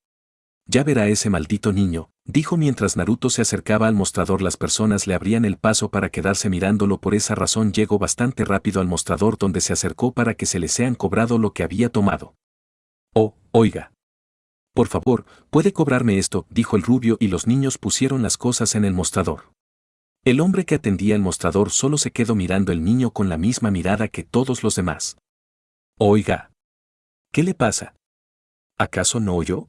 Ya verá ese maldito niño, dijo mientras Naruto se acercaba al mostrador. Las personas le abrían el paso para quedarse mirándolo. Por esa razón llegó bastante rápido al mostrador donde se acercó para que se le sean cobrado lo que había tomado. Oh, oiga. Por favor, ¿puede cobrarme esto?, dijo el rubio y los niños pusieron las cosas en el mostrador. El hombre que atendía el mostrador solo se quedó mirando al niño con la misma mirada que todos los demás. Oiga. ¿Qué le pasa? ¿Acaso no oyó?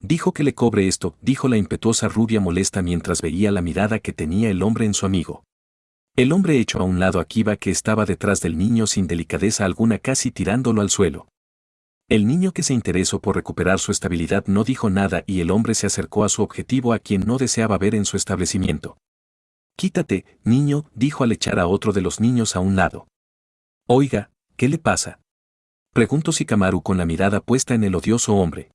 Dijo que le cobre esto, dijo la impetuosa rubia molesta mientras veía la mirada que tenía el hombre en su amigo. El hombre echó a un lado a Kiba que estaba detrás del niño sin delicadeza alguna, casi tirándolo al suelo. El niño, que se interesó por recuperar su estabilidad, no dijo nada y el hombre se acercó a su objetivo, a quien no deseaba ver en su establecimiento. Quítate, niño, dijo al echar a otro de los niños a un lado. Oiga, ¿qué le pasa?, preguntó Shikamaru con la mirada puesta en el odioso hombre.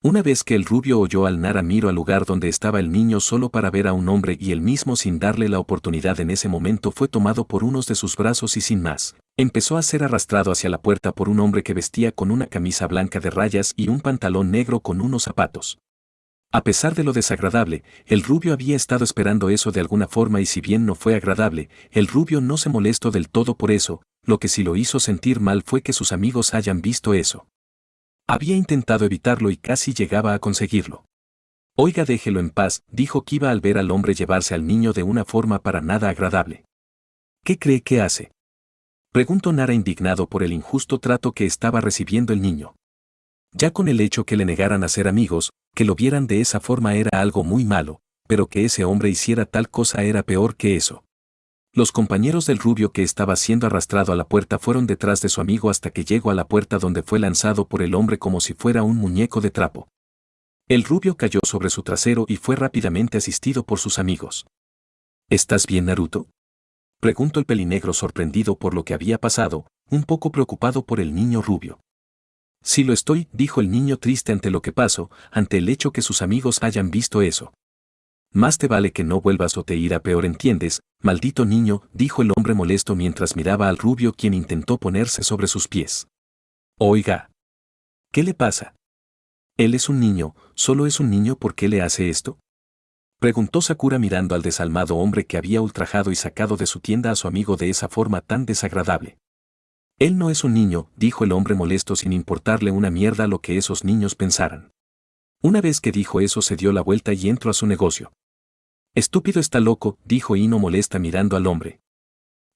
Una vez que el rubio oyó al Nara, miró al lugar donde estaba el niño solo para ver a un hombre y él mismo, sin darle la oportunidad en ese momento, fue tomado por unos de sus brazos y sin más, empezó a ser arrastrado hacia la puerta por un hombre que vestía con una camisa blanca de rayas y un pantalón negro con unos zapatos. A pesar de lo desagradable, el rubio había estado esperando eso de alguna forma y si bien no fue agradable, el rubio no se molestó del todo por eso. Lo que sí lo hizo sentir mal fue que sus amigos hayan visto eso. Había intentado evitarlo y casi llegaba a conseguirlo. Oiga, déjelo en paz, dijo Kiba al ver al hombre llevarse al niño de una forma para nada agradable. ¿Qué cree que hace?, preguntó Nara, indignado por el injusto trato que estaba recibiendo el niño. Ya con el hecho que le negaran a ser amigos, que lo vieran de esa forma era algo muy malo, pero que ese hombre hiciera tal cosa era peor que eso. Los compañeros del rubio, que estaba siendo arrastrado a la puerta, fueron detrás de su amigo hasta que llegó a la puerta, donde fue lanzado por el hombre como si fuera un muñeco de trapo. El rubio cayó sobre su trasero y fue rápidamente asistido por sus amigos. ¿Estás bien, Naruto?, preguntó el pelinegro, sorprendido por lo que había pasado, un poco preocupado por el niño rubio. Sí lo estoy, dijo el niño, triste ante lo que pasó, ante el hecho que sus amigos hayan visto eso. Más te vale que no vuelvas o te irá peor, ¿entiendes, maldito niño?, dijo el hombre molesto mientras miraba al rubio, quien intentó ponerse sobre sus pies. Oiga. ¿Qué le pasa? Él es un niño, solo es un niño, ¿por qué le hace esto?, preguntó Sakura mirando al desalmado hombre que había ultrajado y sacado de su tienda a su amigo de esa forma tan desagradable. Él no es un niño, dijo el hombre molesto, sin importarle una mierda lo que esos niños pensaran. Una vez que dijo eso, se dio la vuelta y entró a su negocio. Estúpido, está loco, dijo Ino molesta mirando al hombre.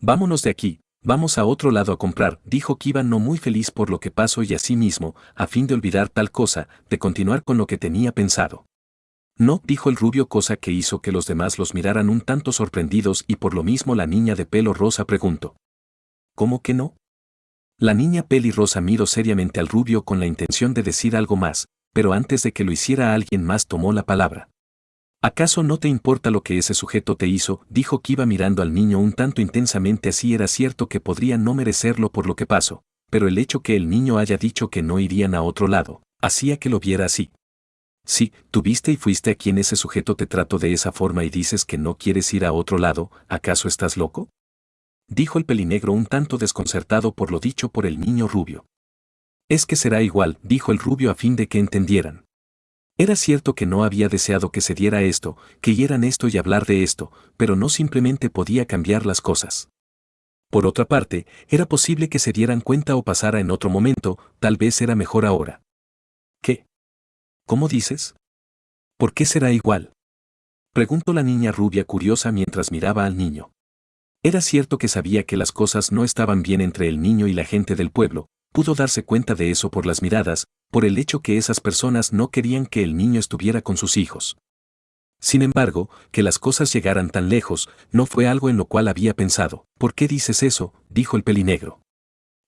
Vámonos de aquí, vamos a otro lado a comprar, dijo Kiba, no muy feliz por lo que pasó y así mismo, a fin de olvidar tal cosa, de continuar con lo que tenía pensado. No, dijo el rubio, cosa que hizo que los demás los miraran un tanto sorprendidos y por lo mismo la niña de pelo rosa preguntó. ¿Cómo que no? La niña pelirrosa miró seriamente al rubio con la intención de decir algo más, pero antes de que lo hiciera alguien más tomó la palabra. ¿Acaso no te importa lo que ese sujeto te hizo?, dijo Kiba mirando al niño un tanto intensamente. Así era cierto que podría no merecerlo por lo que pasó, pero el hecho que el niño haya dicho que no irían a otro lado, hacía que lo viera así. Sí, tú viste y fuiste a quien ese sujeto te trató de esa forma y dices que no quieres ir a otro lado, ¿acaso estás loco?, dijo el pelinegro un tanto desconcertado por lo dicho por el niño rubio. Es que será igual, dijo el rubio a fin de que entendieran. Era cierto que no había deseado que se diera esto, que hicieran esto y hablar de esto, pero no simplemente podía cambiar las cosas. Por otra parte, era posible que se dieran cuenta o pasara en otro momento, tal vez era mejor ahora. ¿Qué? ¿Cómo dices? ¿Por qué será igual?, preguntó la niña rubia curiosa mientras miraba al niño. Era cierto que sabía que las cosas no estaban bien entre el niño y la gente del pueblo, pudo darse cuenta de eso por las miradas, por el hecho que esas personas no querían que el niño estuviera con sus hijos. Sin embargo, que las cosas llegaran tan lejos, no fue algo en lo cual había pensado. ¿Por qué dices eso?, dijo el pelinegro.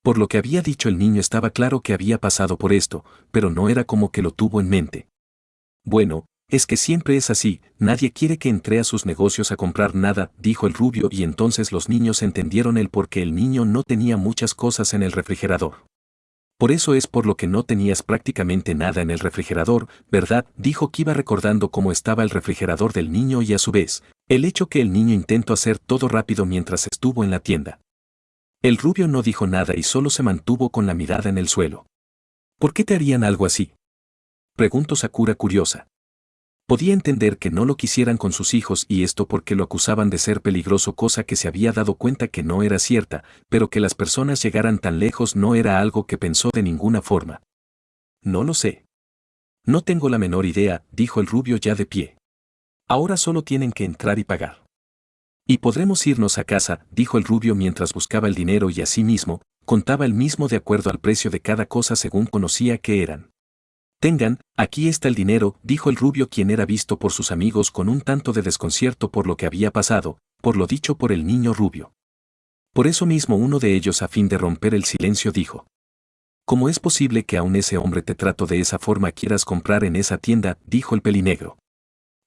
Por lo que había dicho el niño estaba claro que había pasado por esto, pero no era como que lo tuvo en mente. Bueno, es que siempre es así, nadie quiere que entre a sus negocios a comprar nada, dijo el rubio, y entonces los niños entendieron el por qué el niño no tenía muchas cosas en el refrigerador. Por eso es por lo que no tenías prácticamente nada en el refrigerador, ¿verdad?, dijo Kiba recordando cómo estaba el refrigerador del niño y a su vez, el hecho que el niño intentó hacer todo rápido mientras estuvo en la tienda. El rubio no dijo nada y solo se mantuvo con la mirada en el suelo. ¿Por qué te harían algo así?, Preguntó Sakura curiosa. Podía entender que no lo quisieran con sus hijos y esto porque lo acusaban de ser peligroso, cosa que se había dado cuenta que no era cierta, pero que las personas llegaran tan lejos no era algo que pensó de ninguna forma. No lo sé. No tengo la menor idea, dijo el rubio ya de pie. Ahora solo tienen que entrar y pagar. Y podremos irnos a casa, dijo el rubio mientras buscaba el dinero y asimismo, contaba el mismo de acuerdo al precio de cada cosa según conocía que eran. Tengan, aquí está el dinero, dijo el rubio quien era visto por sus amigos con un tanto de desconcierto por lo que había pasado, por lo dicho por el niño rubio. Por eso mismo uno de ellos a fin de romper el silencio dijo. ¿Cómo es posible que aún ese hombre te trato de esa forma quieras comprar en esa tienda? Dijo el pelinegro.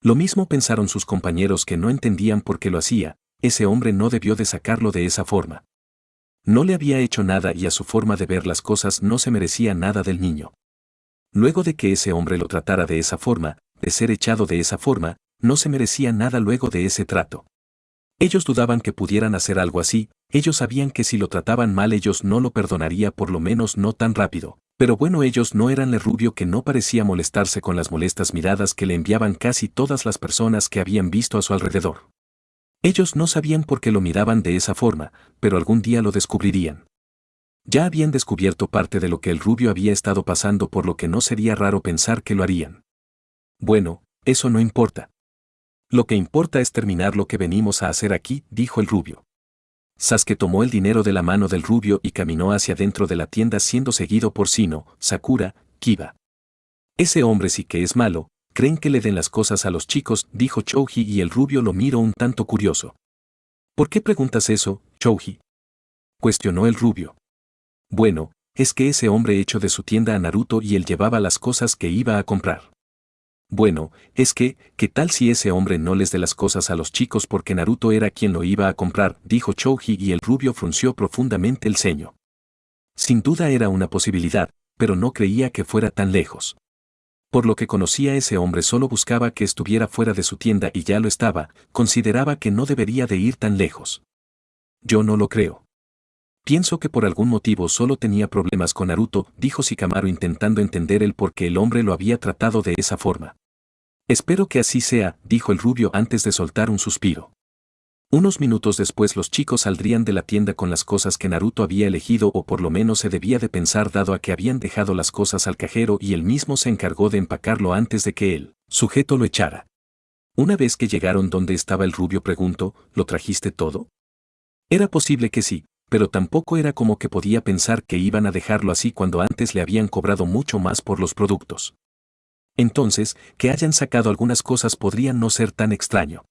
Lo mismo pensaron sus compañeros que no entendían por qué lo hacía, ese hombre no debió de sacarlo de esa forma. No le había hecho nada y a su forma de ver las cosas no se merecía nada del niño. Luego de que ese hombre lo tratara de esa forma, de ser echado de esa forma, no se merecía nada luego de ese trato. Ellos dudaban que pudieran hacer algo así, ellos sabían que si lo trataban mal ellos no lo perdonaría por lo menos no tan rápido. Pero bueno, ellos no eran el rubio que no parecía molestarse con las molestas miradas que le enviaban casi todas las personas que habían visto a su alrededor. Ellos no sabían por qué lo miraban de esa forma, pero algún día lo descubrirían. Ya habían descubierto parte de lo que el rubio había estado pasando, por lo que no sería raro pensar que lo harían. Bueno, eso no importa. Lo que importa es terminar lo que venimos a hacer aquí, dijo el rubio. Sasuke tomó el dinero de la mano del rubio y caminó hacia dentro de la tienda siendo seguido por Shino, Sakura, Kiba. Ese hombre sí que es malo, creen que le den las cosas a los chicos, dijo Chouji y el rubio lo miró un tanto curioso. ¿Por qué preguntas eso, Chouji? Cuestionó el rubio. Bueno, es que ese hombre echó de su tienda a Naruto y él llevaba las cosas que iba a comprar. Bueno, es que, ¿qué tal si ese hombre no les dé las cosas a los chicos porque Naruto era quien lo iba a comprar? Dijo Chouji y el rubio frunció profundamente el ceño. Sin duda era una posibilidad, pero no creía que fuera tan lejos. Por lo que conocía ese hombre solo buscaba que estuviera fuera de su tienda y ya lo estaba, consideraba que no debería de ir tan lejos. Yo no lo creo. Pienso que por algún motivo solo tenía problemas con Naruto, dijo Shikamaru intentando entender el por qué el hombre lo había tratado de esa forma. Espero que así sea, dijo el rubio antes de soltar un suspiro. Unos minutos después los chicos saldrían de la tienda con las cosas que Naruto había elegido, o por lo menos se debía de pensar dado a que habían dejado las cosas al cajero y él mismo se encargó de empacarlo antes de que el sujeto lo echara. Una vez que llegaron donde estaba el rubio preguntó, ¿lo trajiste todo? Era posible que sí, pero tampoco era como que podía pensar que iban a dejarlo así cuando antes le habían cobrado mucho más por los productos. Entonces, que hayan sacado algunas cosas podría no ser tan extraño.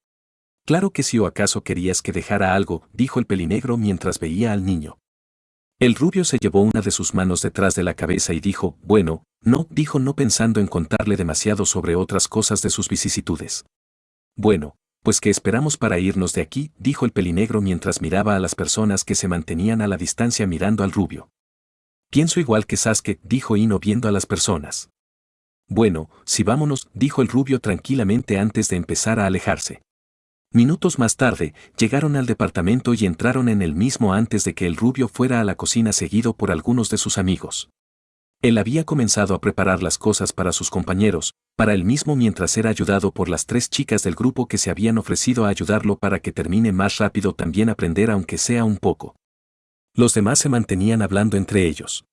Claro que sí, o acaso querías que dejara algo, dijo el pelinegro mientras veía al niño. El rubio se llevó una de sus manos detrás de la cabeza y dijo, bueno, no, dijo no pensando en contarle demasiado sobre otras cosas de sus vicisitudes. Bueno, pues ¿qué esperamos para irnos de aquí? Dijo el pelinegro mientras miraba a las personas que se mantenían a la distancia mirando al rubio. Pienso igual que Sasuke, dijo Ino viendo a las personas. Bueno, sí vámonos, dijo el rubio tranquilamente antes de empezar a alejarse. Minutos más tarde, llegaron al departamento y entraron en el mismo antes de que el rubio fuera a la cocina seguido por algunos de sus amigos. Él había comenzado a preparar las cosas para sus compañeros, para él mismo mientras era ayudado por las 3 chicas del grupo que se habían ofrecido a ayudarlo para que termine más rápido también aprender aunque sea un poco. Los demás se mantenían hablando entre ellos.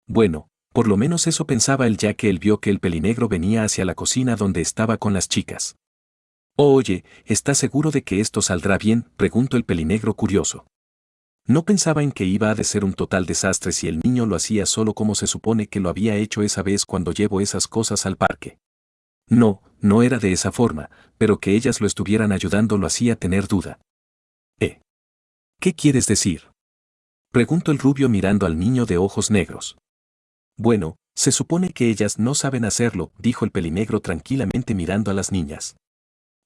Bueno, por lo menos eso pensaba él ya que él vio que el pelinegro venía hacia la cocina donde estaba con las chicas. Oye, ¿estás seguro de que esto saldrá bien? Preguntó el pelinegro curioso. No pensaba en que iba a de ser un total desastre si el niño lo hacía solo como se supone que lo había hecho esa vez cuando llevó esas cosas al parque. No, no era de esa forma, pero que ellas lo estuvieran ayudando lo hacía tener duda. ¿Qué quieres decir? Preguntó el rubio mirando al niño de ojos negros. Bueno, se supone que ellas no saben hacerlo, dijo el pelinegro tranquilamente mirando a las niñas.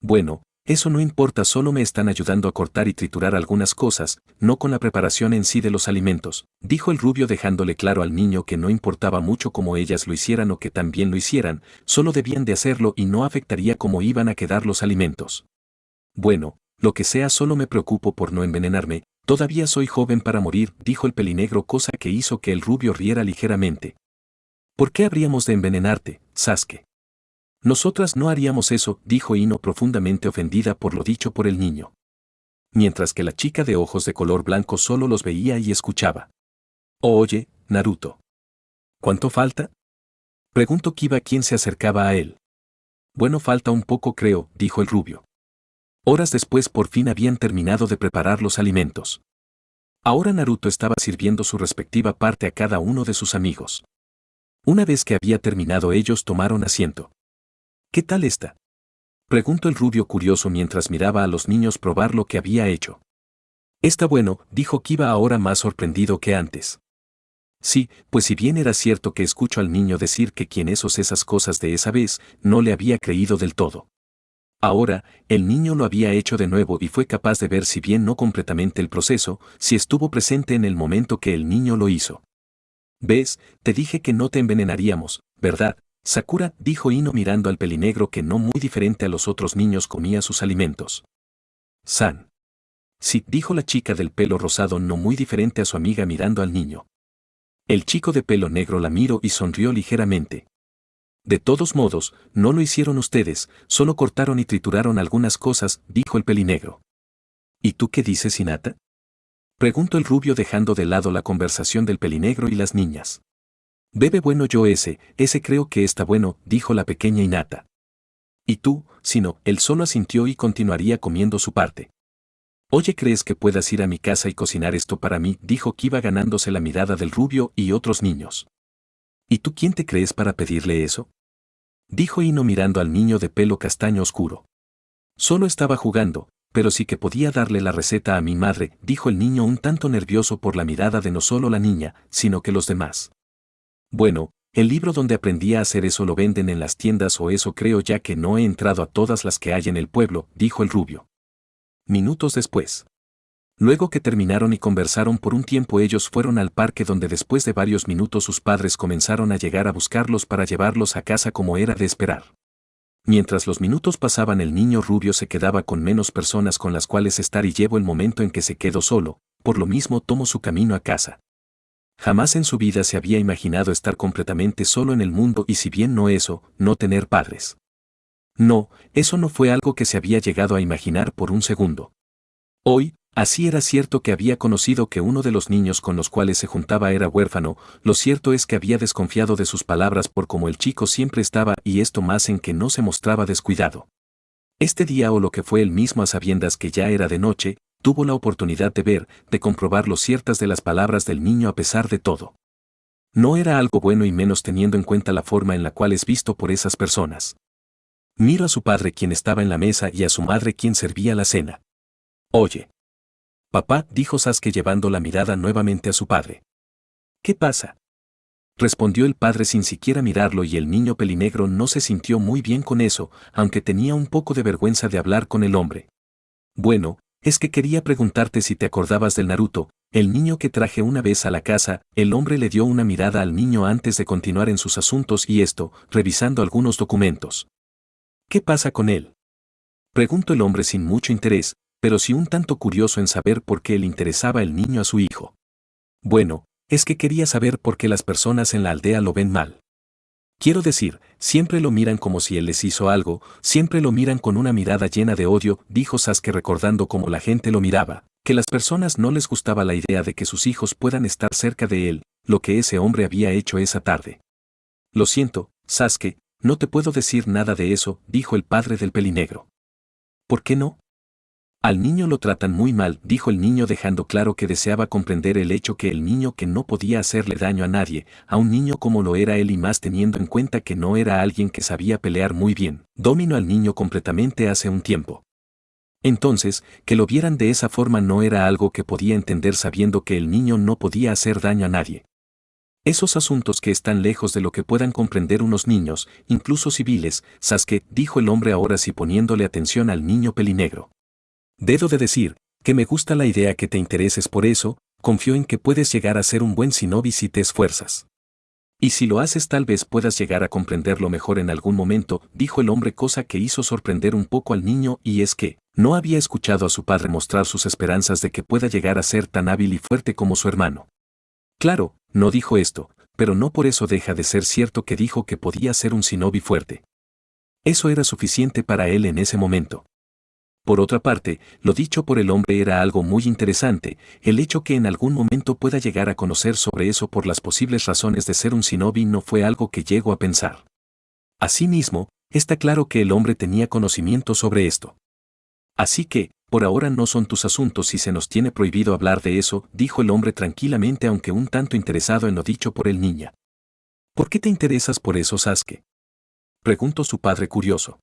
Bueno, eso no importa, solo me están ayudando a cortar y triturar algunas cosas, no con la preparación en sí de los alimentos, dijo el rubio dejándole claro al niño que no importaba mucho cómo ellas lo hicieran o que también lo hicieran, solo debían de hacerlo y no afectaría cómo iban a quedar los alimentos. Bueno, lo que sea, solo me preocupo por no envenenarme, todavía soy joven para morir, dijo el pelinegro, cosa que hizo que el rubio riera ligeramente. ¿Por qué habríamos de envenenarte, Sasuke? Nosotras no haríamos eso, dijo Ino profundamente ofendida por lo dicho por el niño. Mientras que la chica de ojos de color blanco solo los veía y escuchaba. Oye, Naruto. ¿Cuánto falta? Preguntó Kiba quien se acercaba a él. Bueno, falta un poco creo, dijo el rubio. Horas después por fin habían terminado de preparar los alimentos. Ahora Naruto estaba sirviendo su respectiva parte a cada uno de sus amigos. Una vez que había terminado ellos tomaron asiento. ¿Qué tal está? Preguntó el rubio curioso mientras miraba a los niños probar lo que había hecho. Está bueno, dijo Kiba ahora más sorprendido que antes. Sí, pues si bien era cierto que escucho al niño decir que quien esos esas cosas de esa vez, no le había creído del todo. Ahora, el niño lo había hecho de nuevo y fue capaz de ver si bien no completamente el proceso, si estuvo presente en el momento que el niño lo hizo. ¿Ves? Te dije que no te envenenaríamos, ¿verdad? Sakura, dijo Ino mirando al pelinegro que no muy diferente a los otros niños comía sus alimentos. San. Sí, dijo la chica del pelo rosado no muy diferente a su amiga mirando al niño. El chico de pelo negro la miró y sonrió ligeramente. De todos modos, no lo hicieron ustedes, solo cortaron y trituraron algunas cosas, dijo el pelinegro. ¿Y tú qué dices, Hinata? Preguntó el rubio dejando de lado la conversación del pelinegro y las niñas. Bebe bueno yo ese creo que está bueno, dijo la pequeña Hinata. ¿Y tú? Si no, él solo asintió y continuaría comiendo su parte. Oye, ¿crees que puedas ir a mi casa y cocinar esto para mí? Dijo Kiba ganándose la mirada del rubio y otros niños. ¿Y tú quién te crees para pedirle eso? Dijo Ino mirando al niño de pelo castaño oscuro. Solo estaba jugando, pero sí que podía darle la receta a mi madre, dijo el niño un tanto nervioso por la mirada de no solo la niña, sino que los demás. Bueno, el libro donde aprendí a hacer eso lo venden en las tiendas o eso creo ya que no he entrado a todas las que hay en el pueblo, dijo el rubio. Minutos después. Luego que terminaron y conversaron por un tiempo ellos fueron al parque donde después de varios minutos sus padres comenzaron a llegar a buscarlos para llevarlos a casa como era de esperar. Mientras los minutos pasaban el niño rubio se quedaba con menos personas con las cuales estar y llegó el momento en que se quedó solo, por lo mismo tomó su camino a casa. Jamás en su vida se había imaginado estar completamente solo en el mundo y si bien no eso, no tener padres. No, eso no fue algo que se había llegado a imaginar por un segundo. Hoy, así era cierto que había conocido que uno de los niños con los cuales se juntaba era huérfano, lo cierto es que había desconfiado de sus palabras por cómo el chico siempre estaba y esto más en que no se mostraba descuidado. Este día o lo que fue él mismo a sabiendas que ya era de noche, tuvo la oportunidad de ver, de comprobar lo ciertas de las palabras del niño a pesar de todo. No era algo bueno y menos teniendo en cuenta la forma en la cual es visto por esas personas. Miró a su padre quien estaba en la mesa y a su madre quien servía la cena. Oye. Papá, dijo Sasuke llevando la mirada nuevamente a su padre. ¿Qué pasa? Respondió el padre sin siquiera mirarlo y el niño pelinegro no se sintió muy bien con eso, aunque tenía un poco de vergüenza de hablar con el hombre. Bueno, es que quería preguntarte si te acordabas del Naruto, el niño que traje una vez a la casa. El hombre le dio una mirada al niño antes de continuar en sus asuntos y esto, revisando algunos documentos. ¿Qué pasa con él? Preguntó el hombre sin mucho interés, pero sí un tanto curioso en saber por qué le interesaba el niño a su hijo. Bueno, es que quería saber por qué las personas en la aldea lo ven mal. Quiero decir, siempre lo miran como si él les hizo algo, siempre lo miran con una mirada llena de odio, dijo Sasuke recordando cómo la gente lo miraba, que las personas no les gustaba la idea de que sus hijos puedan estar cerca de él, lo que ese hombre había hecho esa tarde. Lo siento, Sasuke, no te puedo decir nada de eso, dijo el padre del pelinegro. ¿Por qué no? Al niño lo tratan muy mal, dijo el niño dejando claro que deseaba comprender el hecho que el niño que no podía hacerle daño a nadie, a un niño como lo era él y más teniendo en cuenta que no era alguien que sabía pelear muy bien, dominó al niño completamente hace un tiempo. Entonces, que lo vieran de esa forma no era algo que podía entender sabiendo que el niño no podía hacer daño a nadie. Esos asuntos que están lejos de lo que puedan comprender unos niños, incluso civiles, Sasuke, dijo el hombre ahora sí poniéndole atención al niño pelinegro. Debo de decir, que me gusta la idea que te intereses por eso, confío en que puedes llegar a ser un buen shinobi si te esfuerzas. Y si lo haces tal vez puedas llegar a comprenderlo mejor en algún momento, dijo el hombre cosa que hizo sorprender un poco al niño y es que, no había escuchado a su padre mostrar sus esperanzas de que pueda llegar a ser tan hábil y fuerte como su hermano. Claro, no dijo esto, pero no por eso deja de ser cierto que dijo que podía ser un shinobi fuerte. Eso era suficiente para él en ese momento. Por otra parte, lo dicho por el hombre era algo muy interesante, el hecho que en algún momento pueda llegar a conocer sobre eso por las posibles razones de ser un shinobi no fue algo que llegó a pensar. Asimismo, está claro que el hombre tenía conocimiento sobre esto. Así que, por ahora no son tus asuntos y se nos tiene prohibido hablar de eso, dijo el hombre tranquilamente aunque un tanto interesado en lo dicho por el niño. ¿Por qué te interesas por eso, Sasuke?, preguntó su padre curioso.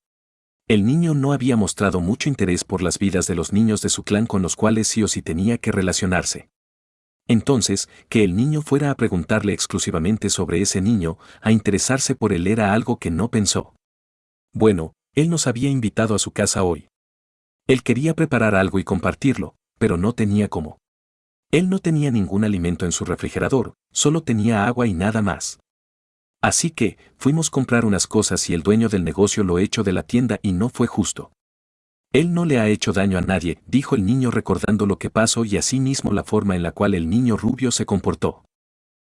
El niño no había mostrado mucho interés por las vidas de los niños de su clan con los cuales sí o sí tenía que relacionarse. Entonces, que el niño fuera a preguntarle exclusivamente sobre ese niño, a interesarse por él era algo que no pensó. Bueno, él nos había invitado a su casa hoy. Él quería preparar algo y compartirlo, pero no tenía cómo. Él no tenía ningún alimento en su refrigerador, solo tenía agua y nada más. Así que, fuimos a comprar unas cosas y el dueño del negocio lo echó de la tienda y no fue justo. Él no le ha hecho daño a nadie, dijo el niño recordando lo que pasó y asimismo la forma en la cual el niño rubio se comportó.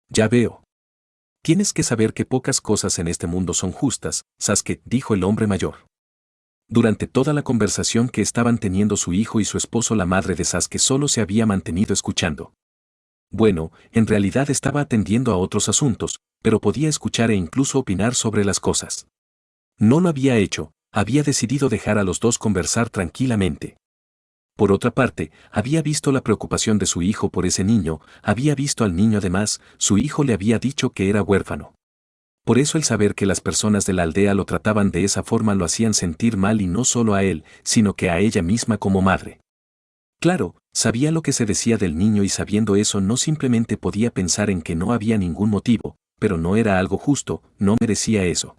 Ya veo. Tienes que saber que pocas cosas en este mundo son justas, Sasuke, dijo el hombre mayor. Durante toda la conversación que estaban teniendo su hijo y su esposo, la madre de Sasuke solo se había mantenido escuchando. Bueno, en realidad estaba atendiendo a otros asuntos, pero podía escuchar e incluso opinar sobre las cosas. No lo había hecho, había decidido dejar a los dos conversar tranquilamente. Por otra parte, había visto la preocupación de su hijo por ese niño, había visto al niño además, su hijo le había dicho que era huérfano. Por eso el saber que las personas de la aldea lo trataban de esa forma lo hacían sentir mal y no solo a él, sino que a ella misma como madre. Claro, sabía lo que se decía del niño y sabiendo eso no simplemente podía pensar en que no había ningún motivo, pero no era algo justo, no merecía eso.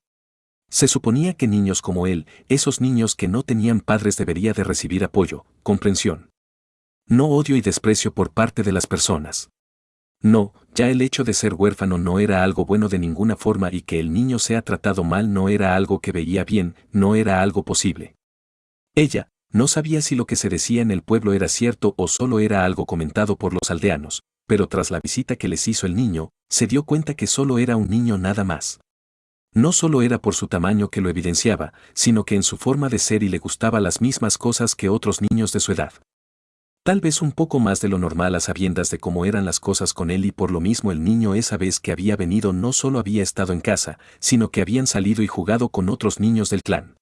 Se suponía que niños como él, esos niños que no tenían padres debería de recibir apoyo, comprensión. No odio y desprecio por parte de las personas. No, ya el hecho de ser huérfano no era algo bueno de ninguna forma y que el niño sea tratado mal no era algo que veía bien, no era algo posible. Ella, no sabía si lo que se decía en el pueblo era cierto o solo era algo comentado por los aldeanos, pero tras la visita que les hizo el niño, se dio cuenta que solo era un niño nada más. No solo era por su tamaño que lo evidenciaba, sino que en su forma de ser y le gustaba las mismas cosas que otros niños de su edad. Tal vez un poco más de lo normal a sabiendas de cómo eran las cosas con él y por lo mismo el niño esa vez que había venido no solo había estado en casa, sino que habían salido y jugado con otros niños del clan.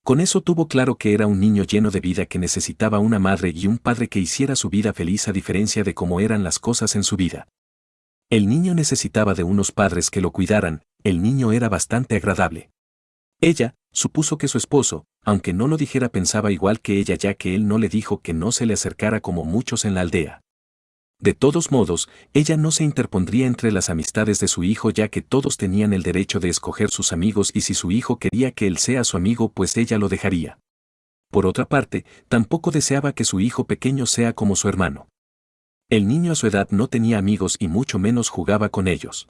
Con eso tuvo claro que era un niño lleno de vida que necesitaba una madre y un padre que hiciera su vida feliz a diferencia de cómo eran las cosas en su vida. El niño necesitaba de unos padres que lo cuidaran, el niño era bastante agradable. Ella, supuso que su esposo, aunque no lo dijera pensaba igual que ella ya que él no le dijo que no se le acercara como muchos en la aldea. De todos modos, ella no se interpondría entre las amistades de su hijo ya que todos tenían el derecho de escoger sus amigos y si su hijo quería que él sea su amigo pues ella lo dejaría. Por otra parte, tampoco deseaba que su hijo pequeño sea como su hermano. El niño a su edad no tenía amigos y mucho menos jugaba con ellos.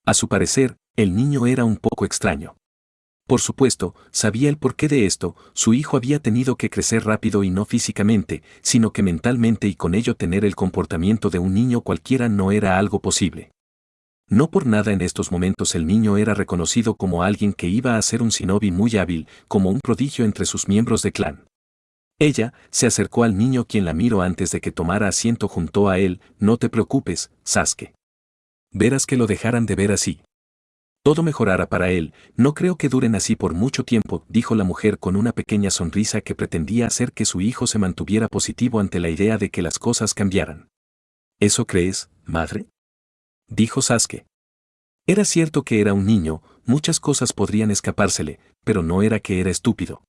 A su parecer, el niño era un poco extraño. Por supuesto, sabía el porqué de esto, su hijo había tenido que crecer rápido y no físicamente, sino que mentalmente y con ello tener el comportamiento de un niño cualquiera no era algo posible. No por nada en estos momentos el niño era reconocido como alguien que iba a ser un shinobi muy hábil, como un prodigio entre sus miembros de clan. Ella se acercó al niño quien la miró antes de que tomara asiento junto a él, no te preocupes, Sasuke. Verás que lo dejaran de ver así. Todo mejorará para él, no creo que duren así por mucho tiempo, dijo la mujer con una pequeña sonrisa que pretendía hacer que su hijo se mantuviera positivo ante la idea de que las cosas cambiaran. ¿Eso crees, madre?, dijo Sasuke. Era cierto que era un niño, muchas cosas podrían escapársele, pero no era que era estúpido.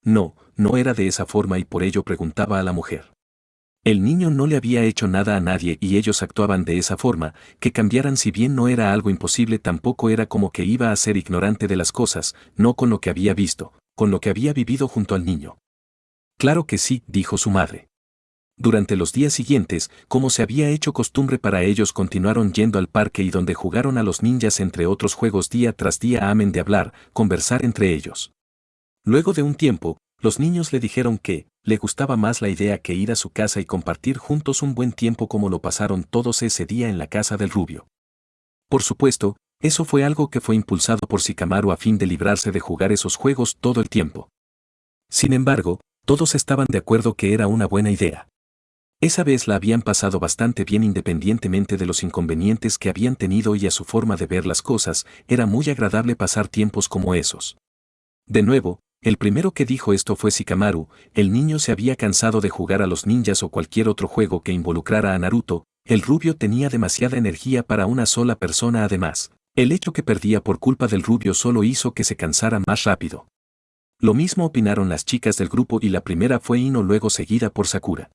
No, no era de esa forma y por ello preguntaba a la mujer. El niño no le había hecho nada a nadie y ellos actuaban de esa forma, que cambiaran si bien no era algo imposible tampoco era como que iba a ser ignorante de las cosas, no con lo que había visto, con lo que había vivido junto al niño. Claro que sí, dijo su madre. Durante los días siguientes, como se había hecho costumbre para ellos continuaron yendo al parque y donde jugaron a los ninjas entre otros juegos día tras día amen de hablar, conversar entre ellos. Luego de un tiempo, los niños le dijeron que, le gustaba más la idea que ir a su casa y compartir juntos un buen tiempo como lo pasaron todos ese día en la casa del rubio. Por supuesto, eso fue algo que fue impulsado por Shikamaru a fin de librarse de jugar esos juegos todo el tiempo. Sin embargo, todos estaban de acuerdo que era una buena idea. Esa vez la habían pasado bastante bien independientemente de los inconvenientes que habían tenido y a su forma de ver las cosas, era muy agradable pasar tiempos como esos. De nuevo, el primero que dijo esto fue Shikamaru. El niño se había cansado de jugar a los ninjas o cualquier otro juego que involucrara a Naruto. El rubio tenía demasiada energía para una sola persona. Además, el hecho que perdía por culpa del rubio solo hizo que se cansara más rápido. Lo mismo opinaron las chicas del grupo y la primera fue Ino, luego seguida por Sakura.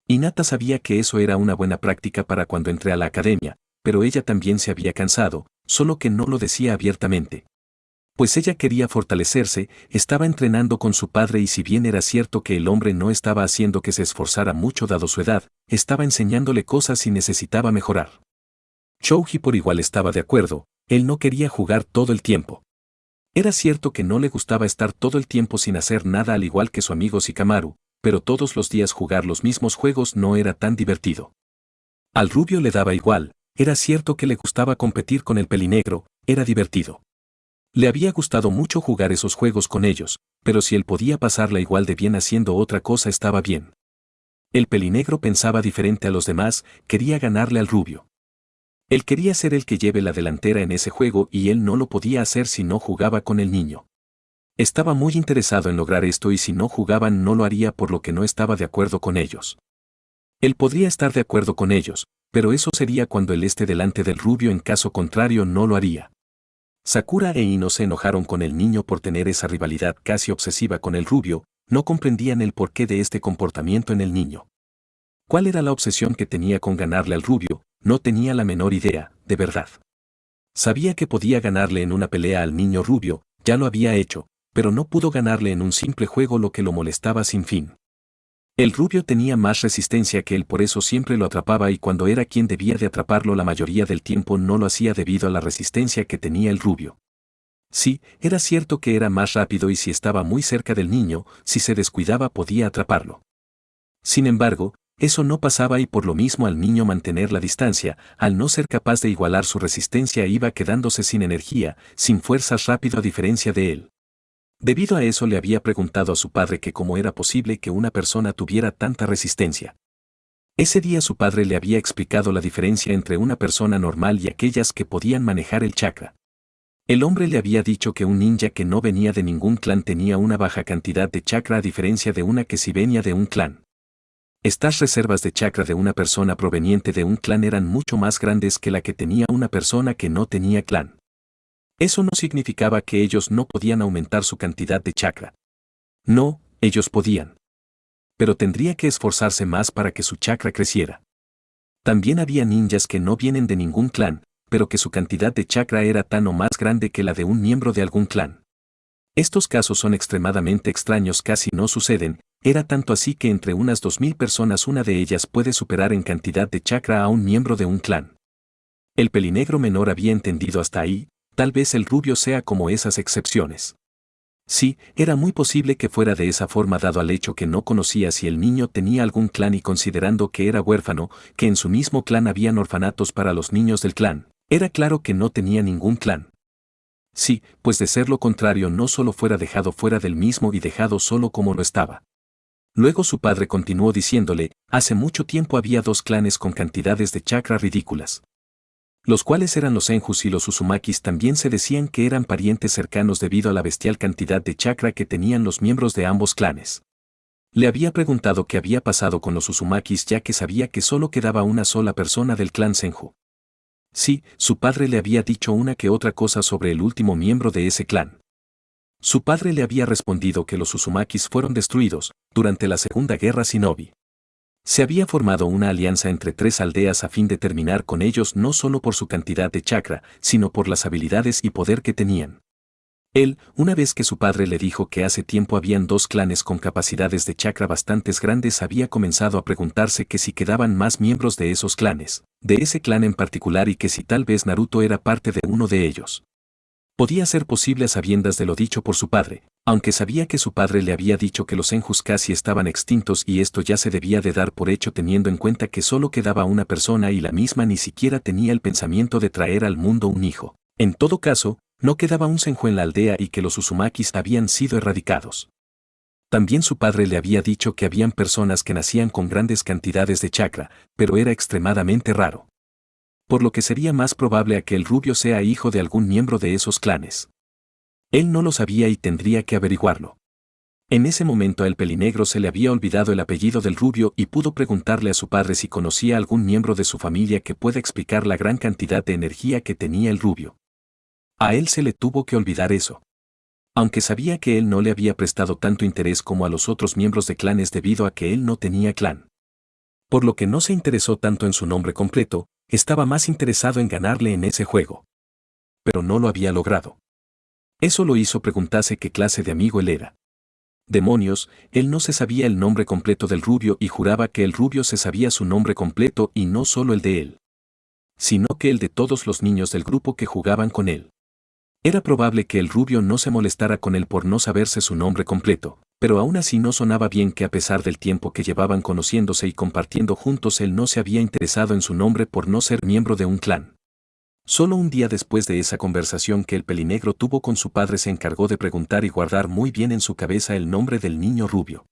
Hinata sabía que eso era una buena práctica para cuando entré a la academia, pero ella también se había cansado, solo que no lo decía abiertamente. Pues ella quería fortalecerse, estaba entrenando con su padre y si bien era cierto que el hombre no estaba haciendo que se esforzara mucho dado su edad, estaba enseñándole cosas y necesitaba mejorar. Chouji por igual estaba de acuerdo, él no quería jugar todo el tiempo. Era cierto que no le gustaba estar todo el tiempo sin hacer nada al igual que su amigo Shikamaru, pero todos los días jugar los mismos juegos no era tan divertido. Al rubio le daba igual, era cierto que le gustaba competir con el pelinegro, era divertido. Le había gustado mucho jugar esos juegos con ellos, pero si él podía pasarla igual de bien haciendo otra cosa estaba bien. El pelinegro pensaba diferente a los demás, quería ganarle al rubio. Él quería ser el que lleve la delantera en ese juego y él no lo podía hacer si no jugaba con el niño. Estaba muy interesado en lograr esto y si no jugaban no lo haría, por lo que no estaba de acuerdo con ellos. Él podría estar de acuerdo con ellos, pero eso sería cuando él esté delante del rubio, en caso contrario no lo haría. Sakura e Ino se enojaron con el niño por tener esa rivalidad casi obsesiva con el rubio, no comprendían el porqué de este comportamiento en el niño. ¿Cuál era la obsesión que tenía con ganarle al rubio? No tenía la menor idea, de verdad. Sabía que podía ganarle en una pelea al niño rubio, ya lo había hecho, pero no pudo ganarle en un simple juego, lo que lo molestaba sin fin. El rubio tenía más resistencia que él, por eso siempre lo atrapaba y cuando era quien debía de atraparlo la mayoría del tiempo no lo hacía debido a la resistencia que tenía el rubio. Sí, era cierto que era más rápido y si estaba muy cerca del niño, si se descuidaba podía atraparlo. Sin embargo, eso no pasaba y por lo mismo al niño mantener la distancia, al no ser capaz de igualar su resistencia iba quedándose sin energía, sin fuerzas rápido a diferencia de él. Debido a eso le había preguntado a su padre que cómo era posible que una persona tuviera tanta resistencia. Ese día su padre le había explicado la diferencia entre una persona normal y aquellas que podían manejar el chakra. El hombre le había dicho que un ninja que no venía de ningún clan tenía una baja cantidad de chakra a diferencia de una que sí venía de un clan. Estas reservas de chakra de una persona proveniente de un clan eran mucho más grandes que la que tenía una persona que no tenía clan. Eso no significaba que ellos no podían aumentar su cantidad de chakra. No, ellos podían. Pero tendría que esforzarse más para que su chakra creciera. También había ninjas que no vienen de ningún clan, pero que su cantidad de chakra era tan o más grande que la de un miembro de algún clan. Estos casos son extremadamente extraños, casi no suceden, era tanto así que entre unas 2000 personas una de ellas puede superar en cantidad de chakra a un miembro de un clan. El pelinegro menor había entendido hasta ahí. Tal vez el rubio sea como esas excepciones. Sí, era muy posible que fuera de esa forma dado al hecho que no conocía si el niño tenía algún clan y considerando que era huérfano, que en su mismo clan habían orfanatos para los niños del clan, era claro que no tenía ningún clan. Sí, pues de ser lo contrario no solo fuera dejado fuera del mismo y dejado solo como lo estaba. Luego su padre continuó diciéndole, hace mucho tiempo había dos clanes con cantidades de chakra ridículas. Los cuales eran los Senjus y los Uzumakis. También se decían que eran parientes cercanos debido a la bestial cantidad de chakra que tenían los miembros de ambos clanes. Le había preguntado qué había pasado con los Uzumakis ya que sabía que solo quedaba una sola persona del clan Senju. Sí, su padre le había dicho una que otra cosa sobre el último miembro de ese clan. Su padre le había respondido que los Uzumakis fueron destruidos durante la Segunda Guerra Shinobi. Se había formado una alianza entre 3 aldeas a fin de terminar con ellos no solo por su cantidad de chakra, sino por las habilidades y poder que tenían. Él, una vez que su padre le dijo que hace tiempo habían 2 clanes con capacidades de chakra bastante grandes, había comenzado a preguntarse que si quedaban más miembros de esos clanes, de ese clan en particular y que si tal vez Naruto era parte de uno de ellos. Podía ser posible a sabiendas de lo dicho por su padre, Aunque sabía que su padre le había dicho que los Enjus casi estaban extintos y esto ya se debía de dar por hecho teniendo en cuenta que solo quedaba una persona y la misma ni siquiera tenía el pensamiento de traer al mundo un hijo. En todo caso, no quedaba un Senju en la aldea y que los Uzumakis habían sido erradicados. También su padre le había dicho que habían personas que nacían con grandes cantidades de chakra, pero era extremadamente raro. Por lo que sería más probable a que el rubio sea hijo de algún miembro de esos clanes. Él no lo sabía y tendría que averiguarlo. En ese momento a el pelinegro se le había olvidado el apellido del rubio y pudo preguntarle a su padre si conocía a algún miembro de su familia que pueda explicar la gran cantidad de energía que tenía el rubio. A él se le tuvo que olvidar eso. Aunque sabía que él no le había prestado tanto interés como a los otros miembros de clanes debido a que él no tenía clan. Por lo que no se interesó tanto en su nombre completo, estaba más interesado en ganarle en ese juego. Pero no lo había logrado. Eso lo hizo preguntarse qué clase de amigo él era. Demonios, él no se sabía el nombre completo del rubio y juraba que el rubio se sabía su nombre completo y no solo el de él, sino que el de todos los niños del grupo que jugaban con él. Era probable que el rubio no se molestara con él por no saberse su nombre completo, pero aún así no sonaba bien que a pesar del tiempo que llevaban conociéndose y compartiendo juntos él no se había interesado en su nombre por no ser miembro de un clan. Solo un día después de esa conversación que el pelinegro tuvo con su padre se encargó de preguntar y guardar muy bien en su cabeza el nombre del niño rubio.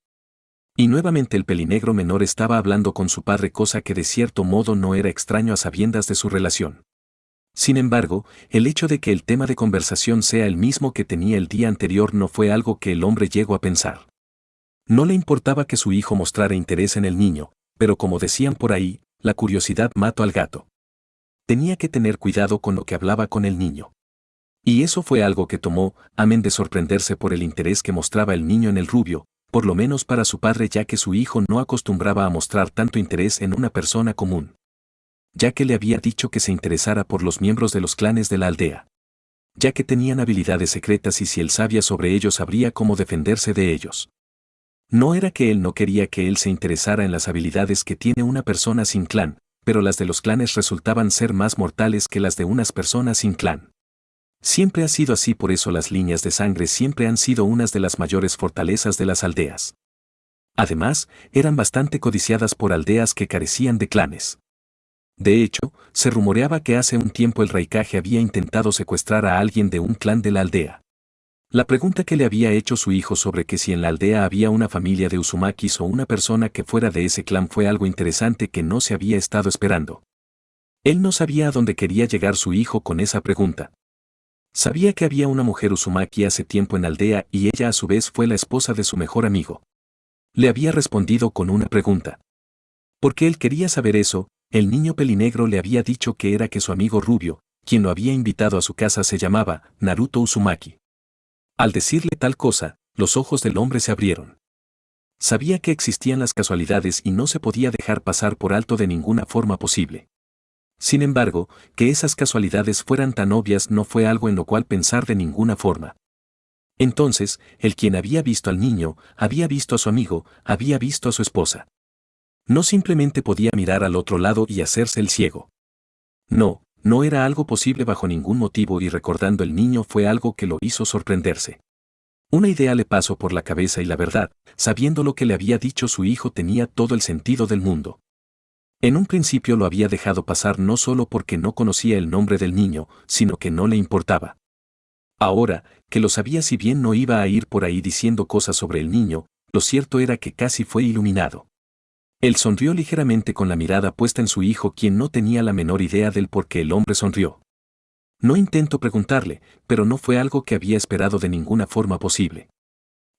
Y nuevamente el pelinegro menor estaba hablando con su padre, cosa que de cierto modo no era extraño a sabiendas de su relación. Sin embargo, el hecho de que el tema de conversación sea el mismo que tenía el día anterior no fue algo que el hombre llegó a pensar. No le importaba que su hijo mostrara interés en el niño, pero como decían por ahí, la curiosidad mató al gato. Tenía que tener cuidado con lo que hablaba con el niño. Y eso fue algo que tomó, amén de sorprenderse por el interés que mostraba el niño en el rubio, por lo menos para su padre, ya que su hijo no acostumbraba a mostrar tanto interés en una persona común. Ya que le había dicho que se interesara por los miembros de los clanes de la aldea. Ya que tenían habilidades secretas y si él sabía sobre ellos sabría cómo defenderse de ellos. No era que él no quería que él se interesara en las habilidades que tiene una persona sin clan, pero las de los clanes resultaban ser más mortales que las de unas personas sin clan. Siempre ha sido así, por eso las líneas de sangre siempre han sido unas de las mayores fortalezas de las aldeas. Además, eran bastante codiciadas por aldeas que carecían de clanes. De hecho, se rumoreaba que hace un tiempo el Raikage había intentado secuestrar a alguien de un clan de la aldea. La pregunta que le había hecho su hijo sobre que si en la aldea había una familia de Uzumakis o una persona que fuera de ese clan fue algo interesante que no se había estado esperando. Él no sabía a dónde quería llegar su hijo con esa pregunta. Sabía que había una mujer Uzumaki hace tiempo en la aldea y ella a su vez fue la esposa de su mejor amigo. Le había respondido con una pregunta. Porque él quería saber eso, el niño pelinegro le había dicho que era que su amigo rubio, quien lo había invitado a su casa, se llamaba Naruto Uzumaki. Al decirle tal cosa, los ojos del hombre se abrieron. Sabía que existían las casualidades y no se podía dejar pasar por alto de ninguna forma posible. Sin embargo, que esas casualidades fueran tan obvias no fue algo en lo cual pensar de ninguna forma. Entonces, el quien había visto al niño, había visto a su amigo, había visto a su esposa. No simplemente podía mirar al otro lado y hacerse el ciego. No, no era algo posible bajo ningún motivo y recordando el niño fue algo que lo hizo sorprenderse. Una idea le pasó por la cabeza y la verdad, sabiendo lo que le había dicho su hijo tenía todo el sentido del mundo. En un principio lo había dejado pasar no solo porque no conocía el nombre del niño, sino que no le importaba. Ahora, que lo sabía, si bien no iba a ir por ahí diciendo cosas sobre el niño, lo cierto era que casi fue iluminado. Él sonrió ligeramente con la mirada puesta en su hijo, quien no tenía la menor idea del por qué el hombre sonrió. No intentó preguntarle, pero no fue algo que había esperado de ninguna forma posible.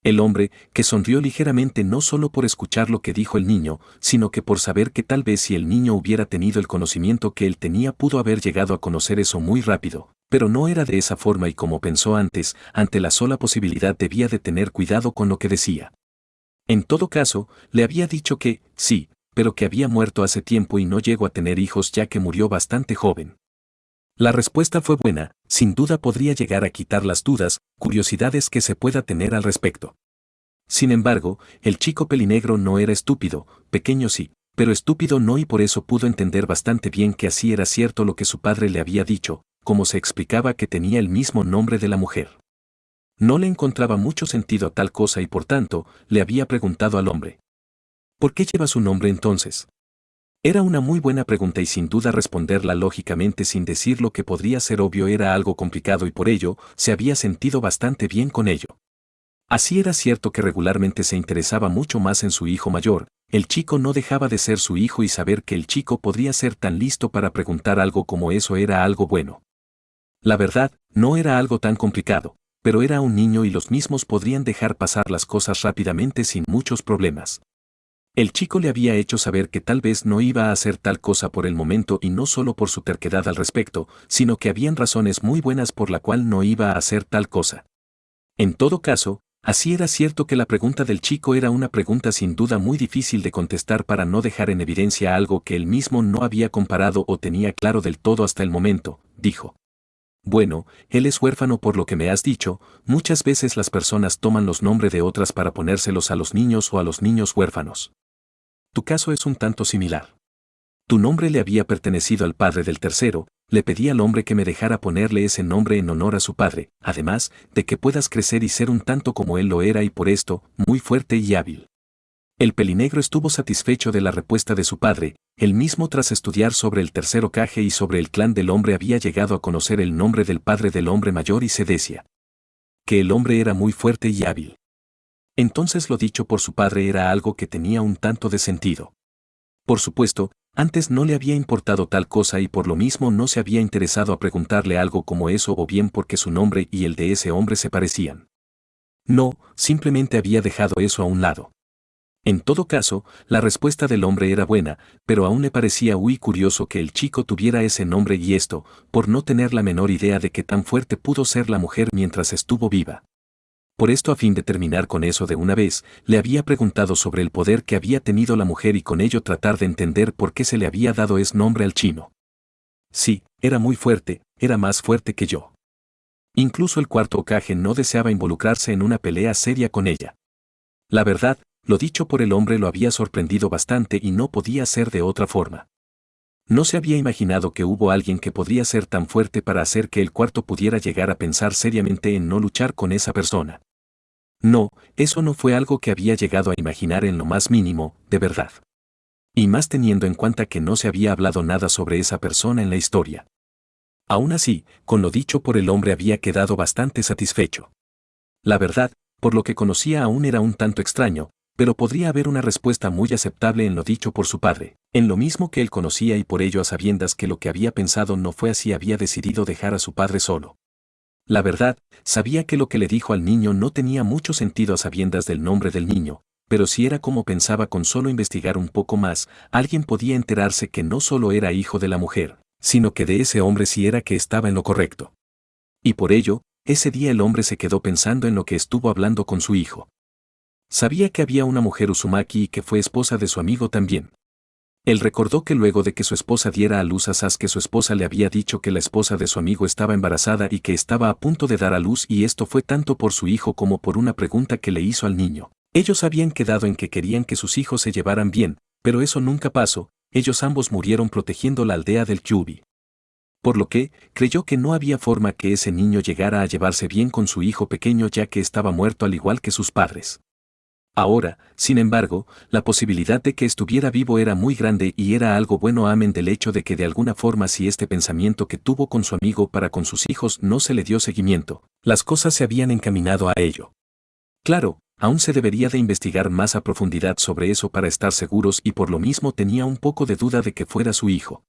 El hombre, que sonrió ligeramente no solo por escuchar lo que dijo el niño, sino que por saber que tal vez si el niño hubiera tenido el conocimiento que él tenía pudo haber llegado a conocer eso muy rápido, pero no era de esa forma y como pensó antes, ante la sola posibilidad debía de tener cuidado con lo que decía. En todo caso, le había dicho que, sí, pero que había muerto hace tiempo y no llegó a tener hijos ya que murió bastante joven. La respuesta fue buena, sin duda podría llegar a quitar las dudas, curiosidades que se pueda tener al respecto. Sin embargo, el chico pelinegro no era estúpido, pequeño sí, pero estúpido no, y por eso pudo entender bastante bien que así era cierto lo que su padre le había dicho, como se explicaba que tenía el mismo nombre de la mujer. No le encontraba mucho sentido a tal cosa y por tanto, le había preguntado al hombre. ¿Por qué lleva su nombre entonces? Era una muy buena pregunta y sin duda responderla lógicamente sin decir lo que podría ser obvio era algo complicado y por ello, se había sentido bastante bien con ello. Así era cierto que regularmente se interesaba mucho más en su hijo mayor, el chico no dejaba de ser su hijo y saber que el chico podría ser tan listo para preguntar algo como eso era algo bueno. La verdad, no era algo tan complicado, pero era un niño y los mismos podrían dejar pasar las cosas rápidamente sin muchos problemas. El chico le había hecho saber que tal vez no iba a hacer tal cosa por el momento y no solo por su terquedad al respecto, sino que habían razones muy buenas por la cual no iba a hacer tal cosa. En todo caso, así era cierto que la pregunta del chico era una pregunta sin duda muy difícil de contestar para no dejar en evidencia algo que él mismo no había comparado o tenía claro del todo hasta el momento, dijo. Bueno, él es huérfano por lo que me has dicho, muchas veces las personas toman los nombres de otras para ponérselos a los niños o a los niños huérfanos. Tu caso es un tanto similar. Tu nombre le había pertenecido al padre del tercero, le pedí al hombre que me dejara ponerle ese nombre en honor a su padre, además de que puedas crecer y ser un tanto como él lo era y por esto, muy fuerte y hábil. El pelinegro estuvo satisfecho de la respuesta de su padre, él mismo tras estudiar sobre el tercer ocaje y sobre el clan del hombre había llegado a conocer el nombre del padre del hombre mayor y se decía que el hombre era muy fuerte y hábil. Entonces lo dicho por su padre era algo que tenía un tanto de sentido. Por supuesto, antes no le había importado tal cosa y por lo mismo no se había interesado a preguntarle algo como eso o bien porque su nombre y el de ese hombre se parecían. No, simplemente había dejado eso a un lado. En todo caso, la respuesta del hombre era buena, pero aún le parecía muy curioso que el chico tuviera ese nombre y esto, por no tener la menor idea de qué tan fuerte pudo ser la mujer mientras estuvo viva. Por esto a fin de terminar con eso de una vez, le había preguntado sobre el poder que había tenido la mujer y con ello tratar de entender por qué se le había dado ese nombre al chino. Sí, era muy fuerte, era más fuerte que yo. Incluso el cuarto ocaje no deseaba involucrarse en una pelea seria con ella. La verdad, lo dicho por el hombre lo había sorprendido bastante y no podía ser de otra forma. No se había imaginado que hubo alguien que podría ser tan fuerte para hacer que el cuarto pudiera llegar a pensar seriamente en no luchar con esa persona. No, eso no fue algo que había llegado a imaginar en lo más mínimo, de verdad. Y más teniendo en cuenta que no se había hablado nada sobre esa persona en la historia. Aún así, con lo dicho por el hombre había quedado bastante satisfecho. La verdad, por lo que conocía aún era un tanto extraño, pero podría haber una respuesta muy aceptable en lo dicho por su padre, en lo mismo que él conocía y por ello a sabiendas que lo que había pensado no fue así había decidido dejar a su padre solo. La verdad, sabía que lo que le dijo al niño no tenía mucho sentido a sabiendas del nombre del niño, pero si era como pensaba con solo investigar un poco más, alguien podía enterarse que no solo era hijo de la mujer, sino que de ese hombre sí era que estaba en lo correcto. Y por ello, ese día el hombre se quedó pensando en lo que estuvo hablando con su hijo. Sabía que había una mujer Uzumaki y que fue esposa de su amigo también. Él recordó que luego de que su esposa diera a luz a Sasuke su esposa le había dicho que la esposa de su amigo estaba embarazada y que estaba a punto de dar a luz y esto fue tanto por su hijo como por una pregunta que le hizo al niño. Ellos habían quedado en que querían que sus hijos se llevaran bien, pero eso nunca pasó, ellos ambos murieron protegiendo la aldea del Kyuubi. Por lo que, creyó que no había forma que ese niño llegara a llevarse bien con su hijo pequeño ya que estaba muerto al igual que sus padres. Ahora, sin embargo, la posibilidad de que estuviera vivo era muy grande y era algo bueno amén del hecho de que de alguna forma si este pensamiento que tuvo con su amigo para con sus hijos no se le dio seguimiento, las cosas se habían encaminado a ello. Claro, aún se debería de investigar más a profundidad sobre eso para estar seguros y por lo mismo tenía un poco de duda de que fuera su hijo.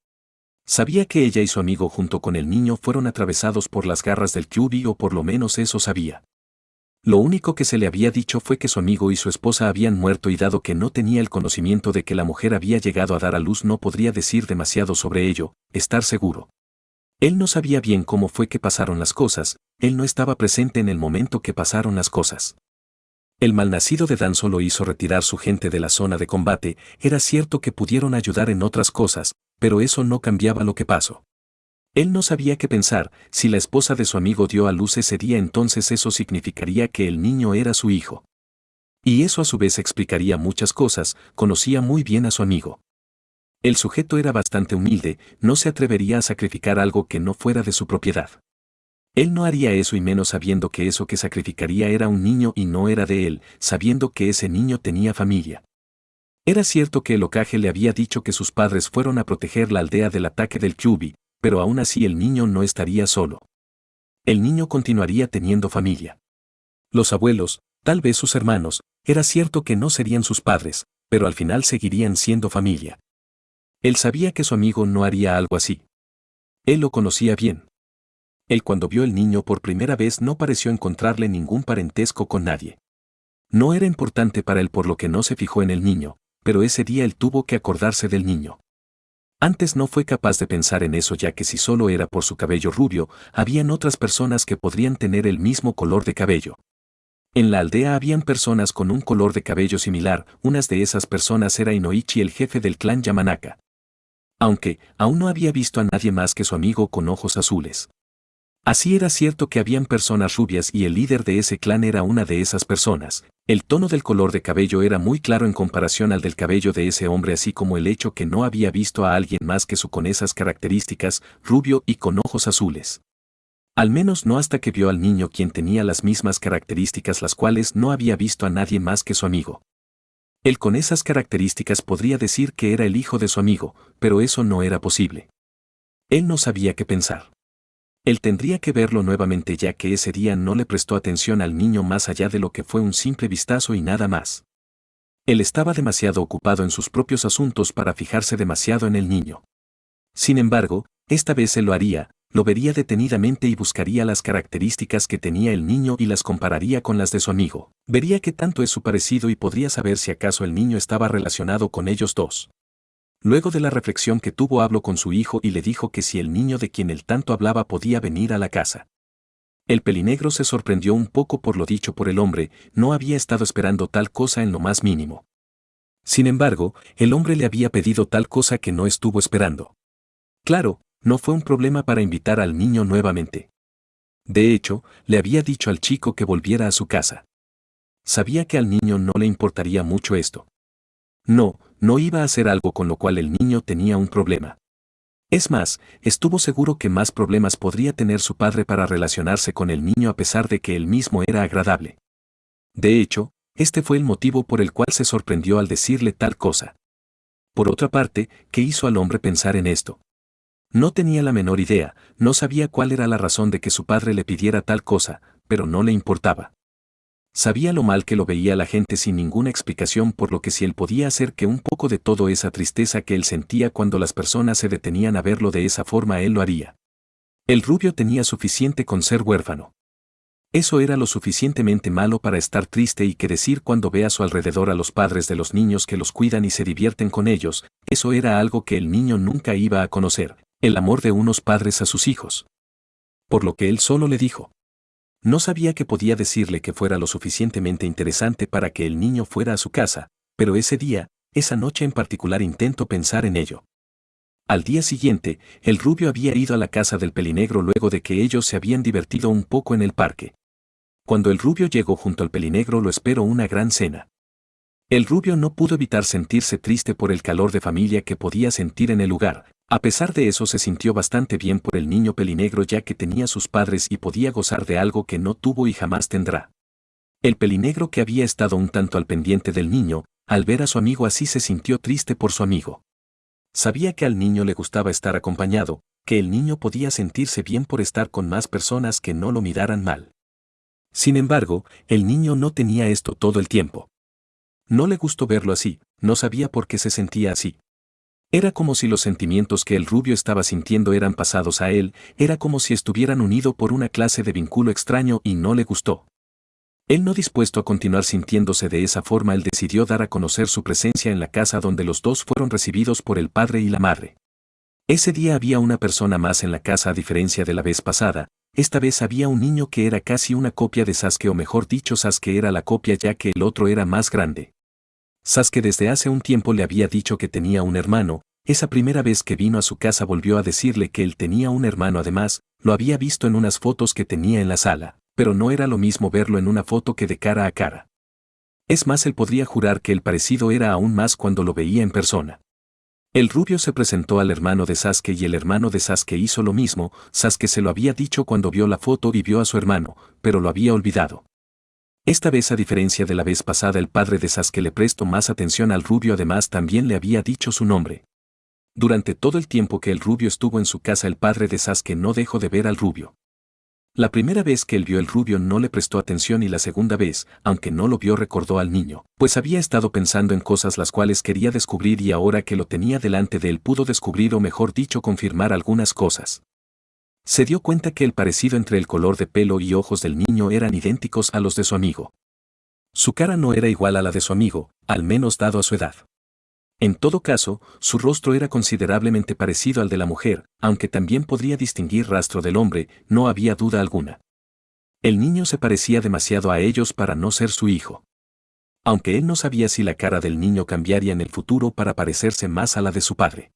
Sabía que ella y su amigo junto con el niño fueron atravesados por las garras del Kyuubi o por lo menos eso sabía. Lo único que se le había dicho fue que su amigo y su esposa habían muerto y dado que no tenía el conocimiento de que la mujer había llegado a dar a luz no podría decir demasiado sobre ello, estar seguro. Él no sabía bien cómo fue que pasaron las cosas, él no estaba presente en el momento que pasaron las cosas. El malnacido de Dan solo hizo retirar su gente de la zona de combate, era cierto que pudieron ayudar en otras cosas, pero eso no cambiaba lo que pasó. Él no sabía qué pensar, si la esposa de su amigo dio a luz ese día entonces eso significaría que el niño era su hijo. Y eso a su vez explicaría muchas cosas, conocía muy bien a su amigo. El sujeto era bastante humilde, no se atrevería a sacrificar algo que no fuera de su propiedad. Él no haría eso y menos sabiendo que eso que sacrificaría era un niño y no era de él, sabiendo que ese niño tenía familia. Era cierto que el Hokage le había dicho que sus padres fueron a proteger la aldea del ataque del Kyuubi, pero aún así el niño no estaría solo. El niño continuaría teniendo familia. Los abuelos, tal vez sus hermanos, era cierto que no serían sus padres, pero al final seguirían siendo familia. Él sabía que su amigo no haría algo así. Él lo conocía bien. Él cuando vio el niño por primera vez no pareció encontrarle ningún parentesco con nadie. No era importante para él por lo que no se fijó en el niño, pero ese día él tuvo que acordarse del niño. Antes no fue capaz de pensar en eso ya que si solo era por su cabello rubio, habían otras personas que podrían tener el mismo color de cabello. En la aldea habían personas con un color de cabello similar, unas de esas personas era Inoichi el jefe del clan Yamanaka. Aunque, aún no había visto a nadie más que su amigo con ojos azules. Así era cierto que habían personas rubias y el líder de ese clan era una de esas personas. El tono del color de cabello era muy claro en comparación al del cabello de ese hombre así como el hecho que no había visto a alguien más que su con esas características, rubio y con ojos azules. Al menos no hasta que vio al niño quien tenía las mismas características las cuales no había visto a nadie más que su amigo. Él con esas características podría decir que era el hijo de su amigo, pero eso no era posible. Él no sabía qué pensar. Él tendría que verlo nuevamente ya que ese día no le prestó atención al niño más allá de lo que fue un simple vistazo y nada más. Él estaba demasiado ocupado en sus propios asuntos para fijarse demasiado en el niño. Sin embargo, esta vez él lo haría, lo vería detenidamente y buscaría las características que tenía el niño y las compararía con las de su amigo. Vería qué tanto es su parecido y podría saber si acaso el niño estaba relacionado con ellos dos. Luego de la reflexión que tuvo habló con su hijo y le dijo que si el niño de quien él tanto hablaba podía venir a la casa. El pelinegro se sorprendió un poco por lo dicho por el hombre, no había estado esperando tal cosa en lo más mínimo. Sin embargo, el hombre le había pedido tal cosa que no estuvo esperando. Claro, no fue un problema para invitar al niño nuevamente. De hecho, le había dicho al chico que volviera a su casa. Sabía que al niño no le importaría mucho esto. No iba a hacer algo con lo cual el niño tenía un problema. Es más, estuvo seguro que más problemas podría tener su padre para relacionarse con el niño a pesar de que él mismo era agradable. De hecho, este fue el motivo por el cual se sorprendió al decirle tal cosa. Por otra parte, ¿qué hizo al hombre pensar en esto? No tenía la menor idea, no sabía cuál era la razón de que su padre le pidiera tal cosa, pero no le importaba. Sabía lo mal que lo veía la gente sin ninguna explicación por lo que si él podía hacer que un poco de todo esa tristeza que él sentía cuando las personas se detenían a verlo de esa forma él lo haría. El rubio tenía suficiente con ser huérfano. Eso era lo suficientemente malo para estar triste y que decir cuando ve a su alrededor a los padres de los niños que los cuidan y se divierten con ellos, eso era algo que el niño nunca iba a conocer, el amor de unos padres a sus hijos. Por lo que él solo le dijo. No sabía que podía decirle que fuera lo suficientemente interesante para que el niño fuera a su casa, pero ese día, esa noche en particular intentó pensar en ello. Al día siguiente, el rubio había ido a la casa del pelinegro luego de que ellos se habían divertido un poco en el parque. Cuando el rubio llegó junto al pelinegro lo esperó una gran cena. El rubio no pudo evitar sentirse triste por el calor de familia que podía sentir en el lugar. A pesar de eso se sintió bastante bien por el niño pelinegro ya que tenía sus padres y podía gozar de algo que no tuvo y jamás tendrá. El pelinegro que había estado un tanto al pendiente del niño, al ver a su amigo así se sintió triste por su amigo. Sabía que al niño le gustaba estar acompañado, que el niño podía sentirse bien por estar con más personas que no lo miraran mal. Sin embargo, el niño no tenía esto todo el tiempo. No le gustó verlo así, no sabía por qué se sentía así. Era como si los sentimientos que el rubio estaba sintiendo eran pasados a él, era como si estuvieran unidos por una clase de vínculo extraño y no le gustó. Él no dispuesto a continuar sintiéndose de esa forma, él decidió dar a conocer su presencia en la casa donde los dos fueron recibidos por el padre y la madre. Ese día había una persona más en la casa a diferencia de la vez pasada, esta vez había un niño que era casi una copia de Sasuke o mejor dicho Sasuke era la copia ya que el otro era más grande. Sasuke desde hace un tiempo le había dicho que tenía un hermano, esa primera vez que vino a su casa volvió a decirle que él tenía un hermano además, lo había visto en unas fotos que tenía en la sala, pero no era lo mismo verlo en una foto que de cara a cara. Es más él podría jurar que el parecido era aún más cuando lo veía en persona. El rubio se presentó al hermano de Sasuke y el hermano de Sasuke hizo lo mismo. Sasuke se lo había dicho cuando vio la foto y vio a su hermano, pero lo había olvidado. Esta vez, a diferencia de la vez pasada, el padre de Sasuke le prestó más atención al rubio, además también le había dicho su nombre. Durante todo el tiempo que el rubio estuvo en su casa, el padre de Sasuke no dejó de ver al rubio. La primera vez que él vio al rubio no le prestó atención y la segunda vez, aunque no lo vio, recordó al niño, pues había estado pensando en cosas las cuales quería descubrir y ahora que lo tenía delante de él pudo descubrir, o mejor dicho, confirmar algunas cosas. Se dio cuenta que el parecido entre el color de pelo y ojos del niño eran idénticos a los de su amigo. Su cara no era igual a la de su amigo, al menos dado a su edad. En todo caso, su rostro era considerablemente parecido al de la mujer, aunque también podría distinguir rastro del hombre, no había duda alguna. El niño se parecía demasiado a ellos para no ser su hijo. Aunque él no sabía si la cara del niño cambiaría en el futuro para parecerse más a la de su padre.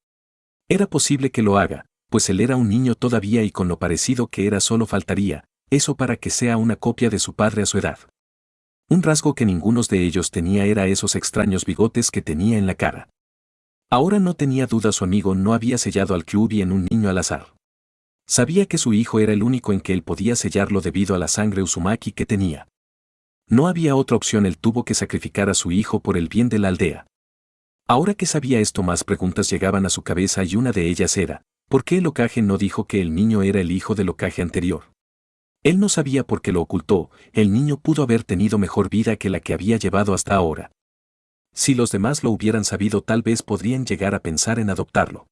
Era posible que lo haga, pues él era un niño todavía y con lo parecido que era solo faltaría eso para que sea una copia de su padre a su edad. Un rasgo que ninguno de ellos tenía era esos extraños bigotes que tenía en la cara. Ahora no tenía duda, su amigo no había sellado al Kyuubi en un niño al azar. Sabía que su hijo era el único en que él podía sellarlo debido a la sangre Uzumaki que tenía. No había otra opción, él tuvo que sacrificar a su hijo por el bien de la aldea. Ahora que sabía esto, más preguntas llegaban a su cabeza y una de ellas era, ¿por qué el Hokage no dijo que el niño era el hijo del Hokage anterior? Él no sabía por qué lo ocultó. El niño pudo haber tenido mejor vida que la que había llevado hasta ahora. Si los demás lo hubieran sabido, tal vez podrían llegar a pensar en adoptarlo.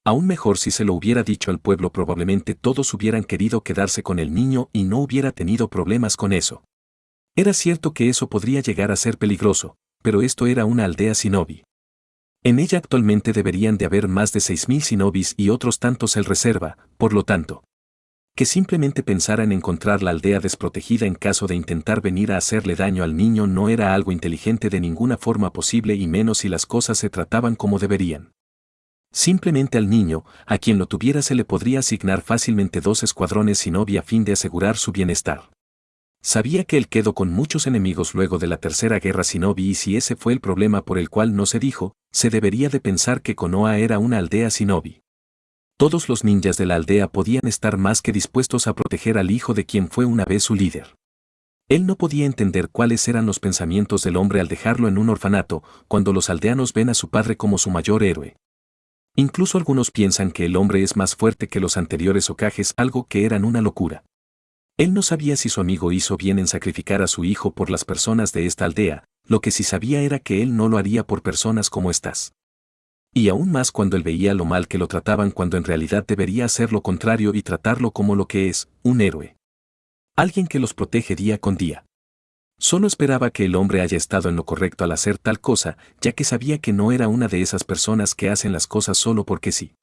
Aún mejor, si se lo hubiera dicho al pueblo, probablemente todos hubieran querido quedarse con el niño y no hubiera tenido problemas con eso. Era cierto que eso podría llegar a ser peligroso, pero esto era una aldea shinobi. En ella actualmente deberían de haber más de 6.000 shinobis y otros tantos en reserva, por lo tanto, que simplemente pensara en encontrar la aldea desprotegida en caso de intentar venir a hacerle daño al niño no era algo inteligente de ninguna forma posible, y menos si las cosas se trataban como deberían. Simplemente al niño, a quien lo tuviera, se le podría asignar fácilmente 2 escuadrones shinobi a fin de asegurar su bienestar. Sabía que él quedó con muchos enemigos luego de la tercera guerra shinobi, y si ese fue el problema por el cual no se dijo, se debería de pensar que Konoha era una aldea shinobi. Todos los ninjas de la aldea podían estar más que dispuestos a proteger al hijo de quien fue una vez su líder. Él no podía entender cuáles eran los pensamientos del hombre al dejarlo en un orfanato, cuando los aldeanos ven a su padre como su mayor héroe. Incluso algunos piensan que el hombre es más fuerte que los anteriores Hokages, algo que eran una locura. Él no sabía si su amigo hizo bien en sacrificar a su hijo por las personas de esta aldea, lo que sí sabía era que él no lo haría por personas como estas. Y aún más cuando él veía lo mal que lo trataban, cuando en realidad debería hacer lo contrario y tratarlo como lo que es, un héroe. Alguien que los protege día con día. Solo esperaba que el hombre haya estado en lo correcto al hacer tal cosa, ya que sabía que no era una de esas personas que hacen las cosas solo porque sí.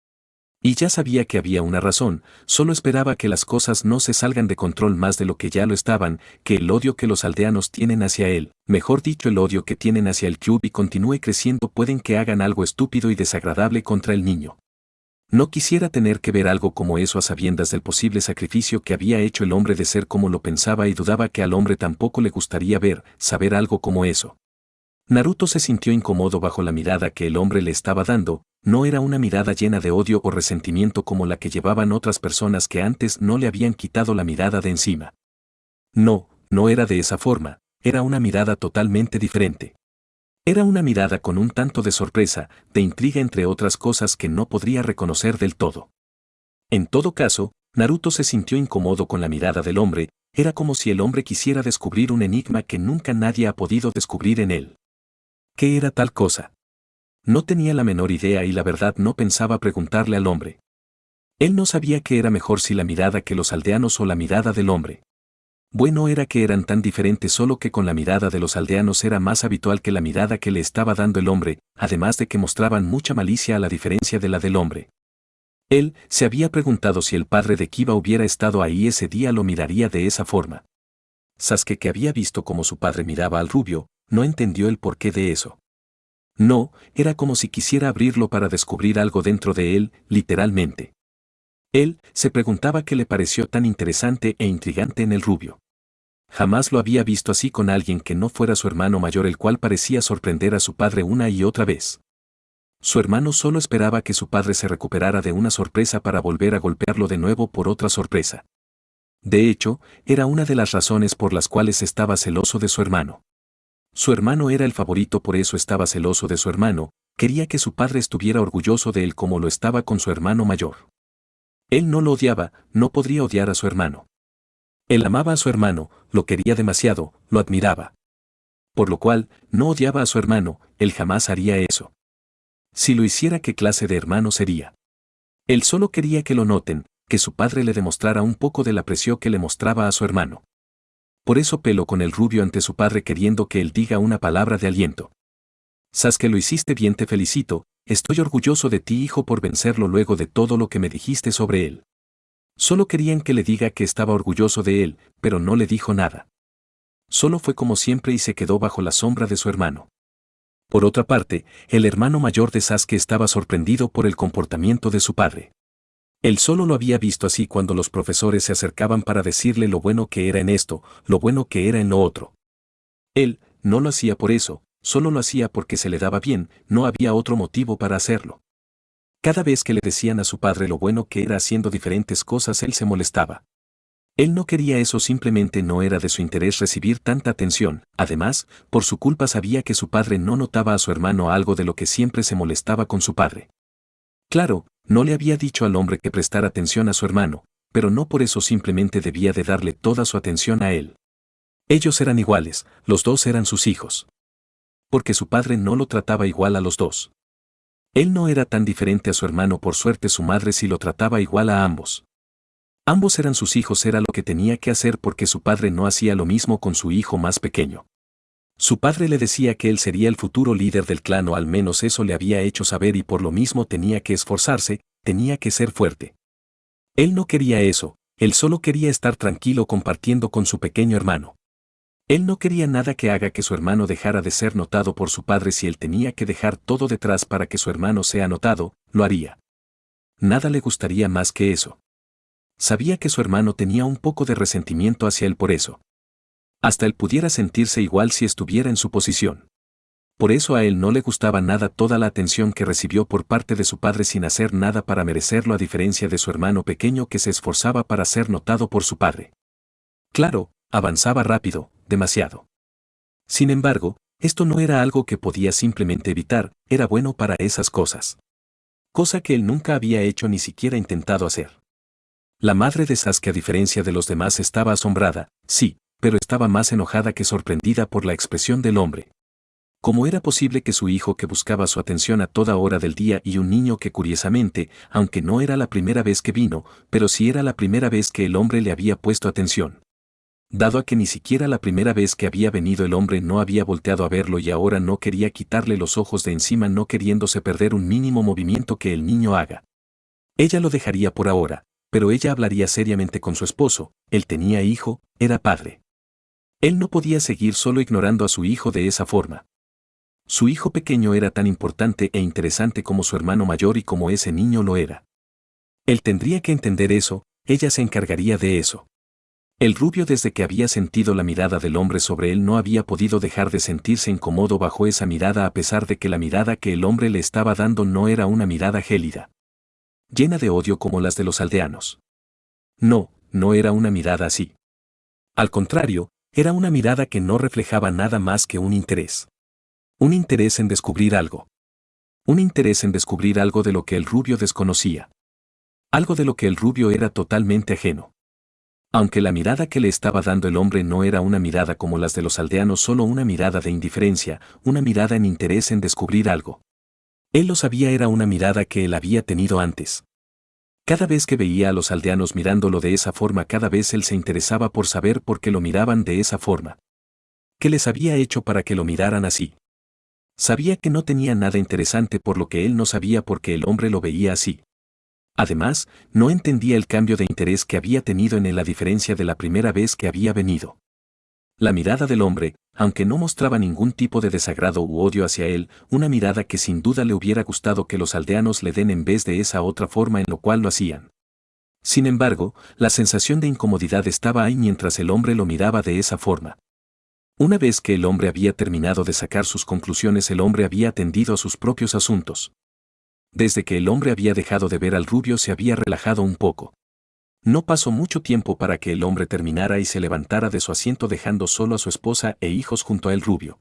Y ya sabía que había una razón, solo esperaba que las cosas no se salgan de control más de lo que ya lo estaban, que el odio que los aldeanos tienen hacia él, mejor dicho el odio que tienen hacia el Kyuubi, continúe creciendo. Pueden que hagan algo estúpido y desagradable contra el niño. No quisiera tener que ver algo como eso a sabiendas del posible sacrificio que había hecho el hombre de ser como lo pensaba, y dudaba que al hombre tampoco le gustaría saber algo como eso. Naruto se sintió incómodo bajo la mirada que el hombre le estaba dando. No era una mirada llena de odio o resentimiento como la que llevaban otras personas que antes no le habían quitado la mirada de encima. No, no era de esa forma, era una mirada totalmente diferente. Era una mirada con un tanto de sorpresa, de intriga, entre otras cosas que no podría reconocer del todo. En todo caso, Naruto se sintió incómodo con la mirada del hombre. Era como si el hombre quisiera descubrir un enigma que nunca nadie ha podido descubrir en él. ¿Qué era tal cosa? No tenía la menor idea y la verdad no pensaba preguntarle al hombre. Él no sabía qué era mejor, si la mirada que los aldeanos o la mirada del hombre. Bueno, era que eran tan diferentes, solo que con la mirada de los aldeanos era más habitual que la mirada que le estaba dando el hombre, además de que mostraban mucha malicia a la diferencia de la del hombre. Él se había preguntado si el padre de Kiba hubiera estado ahí ese día lo miraría de esa forma. Sasuke, que había visto cómo su padre miraba al rubio, no entendió el porqué de eso. No, era como si quisiera abrirlo para descubrir algo dentro de él, literalmente. Él se preguntaba qué le pareció tan interesante e intrigante en el rubio. Jamás lo había visto así con alguien que no fuera su hermano mayor, el cual parecía sorprender a su padre una y otra vez. Su hermano solo esperaba que su padre se recuperara de una sorpresa para volver a golpearlo de nuevo por otra sorpresa. De hecho, era una de las razones por las cuales estaba celoso de su hermano. Su hermano era el favorito, por eso estaba celoso de su hermano, quería que su padre estuviera orgulloso de él como lo estaba con su hermano mayor. Él no lo odiaba, no podría odiar a su hermano. Él amaba a su hermano, lo quería demasiado, lo admiraba. Por lo cual, no odiaba a su hermano, él jamás haría eso. Si lo hiciera, ¿qué clase de hermano sería? Él solo quería que lo noten, que su padre le demostrara un poco del aprecio que le mostraba a su hermano. Por eso peló con el rubio ante su padre queriendo que él diga una palabra de aliento. Sasuke, lo hiciste bien, te felicito, estoy orgulloso de ti, hijo, por vencerlo luego de todo lo que me dijiste sobre él. Solo querían que le diga que estaba orgulloso de él, pero no le dijo nada. Solo fue como siempre y se quedó bajo la sombra de su hermano. Por otra parte, el hermano mayor de Sasuke estaba sorprendido por el comportamiento de su padre. Él solo lo había visto así cuando los profesores se acercaban para decirle lo bueno que era en esto, lo bueno que era en lo otro. Él no lo hacía por eso, solo lo hacía porque se le daba bien, no había otro motivo para hacerlo. Cada vez que le decían a su padre lo bueno que era haciendo diferentes cosas, él se molestaba. Él no quería eso, simplemente no era de su interés recibir tanta atención. Además, por su culpa sabía que su padre no notaba a su hermano, algo de lo que siempre se molestaba con su padre. Claro, no le había dicho al hombre que prestara atención a su hermano, pero no por eso simplemente debía de darle toda su atención a él. Ellos eran iguales, los dos eran sus hijos. Porque su padre no lo trataba igual a los dos. Él no era tan diferente a su hermano, por suerte su madre sí lo trataba igual a ambos. Ambos eran sus hijos, era lo que tenía que hacer porque su padre no hacía lo mismo con su hijo más pequeño. Su padre le decía que él sería el futuro líder del clan, o al menos eso le había hecho saber, y por lo mismo tenía que esforzarse, tenía que ser fuerte. Él no quería eso, él solo quería estar tranquilo compartiendo con su pequeño hermano. Él no quería nada que haga que su hermano dejara de ser notado por su padre. Si él tenía que dejar todo detrás para que su hermano sea notado, lo haría. Nada le gustaría más que eso. Sabía que su hermano tenía un poco de resentimiento hacia él por eso. Hasta él pudiera sentirse igual si estuviera en su posición. Por eso a él no le gustaba nada toda la atención que recibió por parte de su padre sin hacer nada para merecerlo, a diferencia de su hermano pequeño que se esforzaba para ser notado por su padre. Claro, avanzaba rápido, demasiado. Sin embargo, esto no era algo que podía simplemente evitar, era bueno para esas cosas. Cosa que él nunca había hecho, ni siquiera intentado hacer. La madre de Sasuke, a diferencia de los demás, estaba asombrada, sí, pero estaba más enojada que sorprendida por la expresión del hombre. ¿Cómo era posible que su hijo, que buscaba su atención a toda hora del día, y un niño que curiosamente, aunque no era la primera vez que vino, pero sí era la primera vez que el hombre le había puesto atención? Dado a que ni siquiera la primera vez que había venido el hombre no había volteado a verlo, y ahora no quería quitarle los ojos de encima, no queriéndose perder un mínimo movimiento que el niño haga. Ella lo dejaría por ahora, pero ella hablaría seriamente con su esposo. Él tenía hijo, era padre. Él no podía seguir solo ignorando a su hijo de esa forma. Su hijo pequeño era tan importante e interesante como su hermano mayor y como ese niño lo era. Él tendría que entender eso, ella se encargaría de eso. El rubio, desde que había sentido la mirada del hombre sobre él, no había podido dejar de sentirse incómodo bajo esa mirada, a pesar de que la mirada que el hombre le estaba dando no era una mirada gélida, llena de odio como las de los aldeanos. No, no era una mirada así. Al contrario, era una mirada que no reflejaba nada más que un interés. Un interés en descubrir algo. Un interés en descubrir algo de lo que el rubio desconocía. Algo de lo que el rubio era totalmente ajeno. Aunque la mirada que le estaba dando el hombre no era una mirada como las de los aldeanos, solo una mirada de indiferencia, una mirada en interés en descubrir algo. Él lo sabía, era una mirada que él había tenido antes. Cada vez que veía a los aldeanos mirándolo de esa forma, cada vez él se interesaba por saber por qué lo miraban de esa forma. ¿Qué les había hecho para que lo miraran así? Sabía que no tenía nada interesante, por lo que él no sabía por qué el hombre lo veía así. Además, no entendía el cambio de interés que había tenido en él a diferencia de la primera vez que había venido. La mirada del hombre, aunque no mostraba ningún tipo de desagrado u odio hacia él, una mirada que sin duda le hubiera gustado que los aldeanos le den en vez de esa otra forma en lo cual lo hacían. Sin embargo, la sensación de incomodidad estaba ahí mientras el hombre lo miraba de esa forma. Una vez que el hombre había terminado de sacar sus conclusiones, el hombre había atendido a sus propios asuntos. Desde que el hombre había dejado de ver al rubio se había relajado un poco. No pasó mucho tiempo para que el hombre terminara y se levantara de su asiento dejando solo a su esposa e hijos junto a el rubio.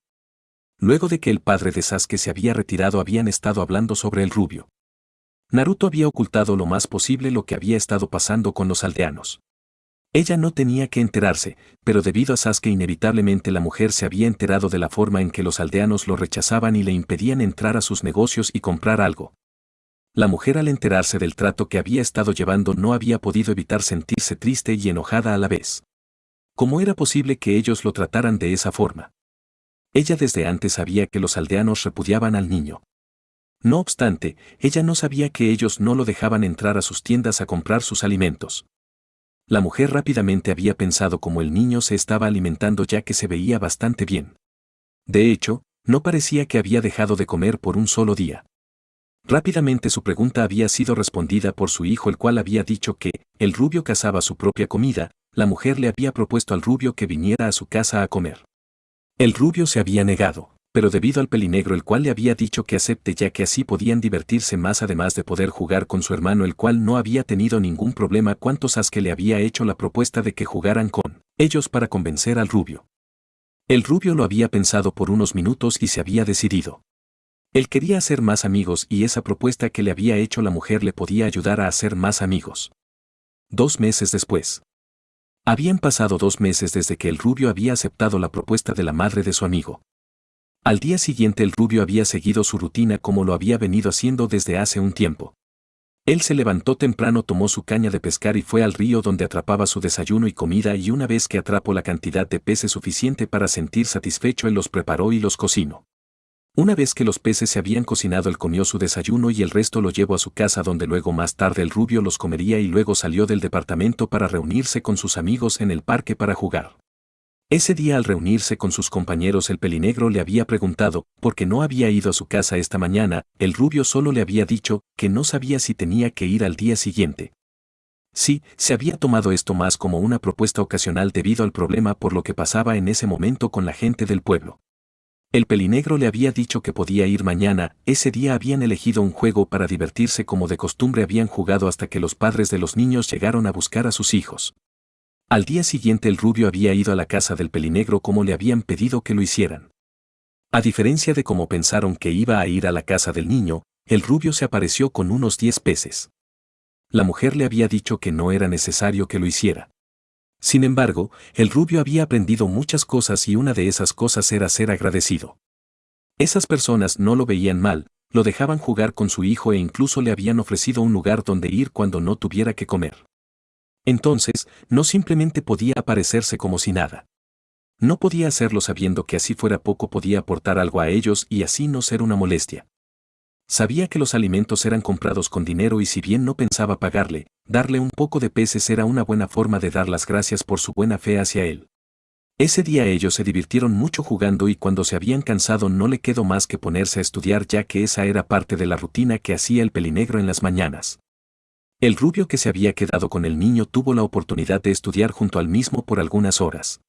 Luego de que el padre de Sasuke se había retirado habían estado hablando sobre el rubio. Naruto había ocultado lo más posible lo que había estado pasando con los aldeanos. Ella no tenía que enterarse, pero debido a Sasuke inevitablemente la mujer se había enterado de la forma en que los aldeanos lo rechazaban y le impedían entrar a sus negocios y comprar algo. La mujer al enterarse del trato que había estado llevando no había podido evitar sentirse triste y enojada a la vez. ¿Cómo era posible que ellos lo trataran de esa forma? Ella desde antes sabía que los aldeanos repudiaban al niño. No obstante, ella no sabía que ellos no lo dejaban entrar a sus tiendas a comprar sus alimentos. La mujer rápidamente había pensado cómo el niño se estaba alimentando ya que se veía bastante bien. De hecho, no parecía que había dejado de comer por un solo día. Rápidamente su pregunta había sido respondida por su hijo, el cual había dicho que el rubio cazaba su propia comida. La mujer le había propuesto al rubio que viniera a su casa a comer. El rubio se había negado, pero debido al pelinegro el cual le había dicho que acepte ya que así podían divertirse más además de poder jugar con su hermano el cual no había tenido ningún problema cuanto Sasuke le había hecho la propuesta de que jugaran con ellos para convencer al rubio. El rubio lo había pensado por unos minutos y se había decidido. Él quería hacer más amigos y esa propuesta que le había hecho la mujer le podía ayudar a hacer más amigos. 2 meses después. Habían pasado 2 meses desde que el rubio había aceptado la propuesta de la madre de su amigo. Al día siguiente el rubio había seguido su rutina como lo había venido haciendo desde hace un tiempo. Él se levantó temprano, tomó su caña de pescar y fue al río donde atrapaba su desayuno y comida y una vez que atrapó la cantidad de peces suficiente para sentir satisfecho él los preparó y los cocinó. Una vez que los peces se habían cocinado él comió su desayuno y el resto lo llevó a su casa donde luego más tarde el rubio los comería y luego salió del departamento para reunirse con sus amigos en el parque para jugar. Ese día al reunirse con sus compañeros el pelinegro le había preguntado por qué no había ido a su casa esta mañana, el rubio solo le había dicho que no sabía si tenía que ir al día siguiente. Sí, se había tomado esto más como una propuesta ocasional debido al problema por lo que pasaba en ese momento con la gente del pueblo. El pelinegro le había dicho que podía ir mañana. Ese día habían elegido un juego para divertirse como de costumbre habían jugado hasta que los padres de los niños llegaron a buscar a sus hijos. Al día siguiente el rubio había ido a la casa del pelinegro como le habían pedido que lo hicieran. A diferencia de cómo pensaron que iba a ir a la casa del niño, el rubio se apareció con unos 10 peces. La mujer le había dicho que no era necesario que lo hiciera. Sin embargo, el rubio había aprendido muchas cosas y una de esas cosas era ser agradecido. Esas personas no lo veían mal, lo dejaban jugar con su hijo e incluso le habían ofrecido un lugar donde ir cuando no tuviera que comer. Entonces, no simplemente podía aparecerse como si nada. No podía hacerlo sabiendo que así fuera poco podía aportar algo a ellos y así no ser una molestia. Sabía que los alimentos eran comprados con dinero y si bien no pensaba pagarle, darle un poco de peces era una buena forma de dar las gracias por su buena fe hacia él. Ese día ellos se divirtieron mucho jugando y cuando se habían cansado no le quedó más que ponerse a estudiar ya que esa era parte de la rutina que hacía el pelinegro en las mañanas. El rubio que se había quedado con el niño tuvo la oportunidad de estudiar junto al mismo por algunas horas.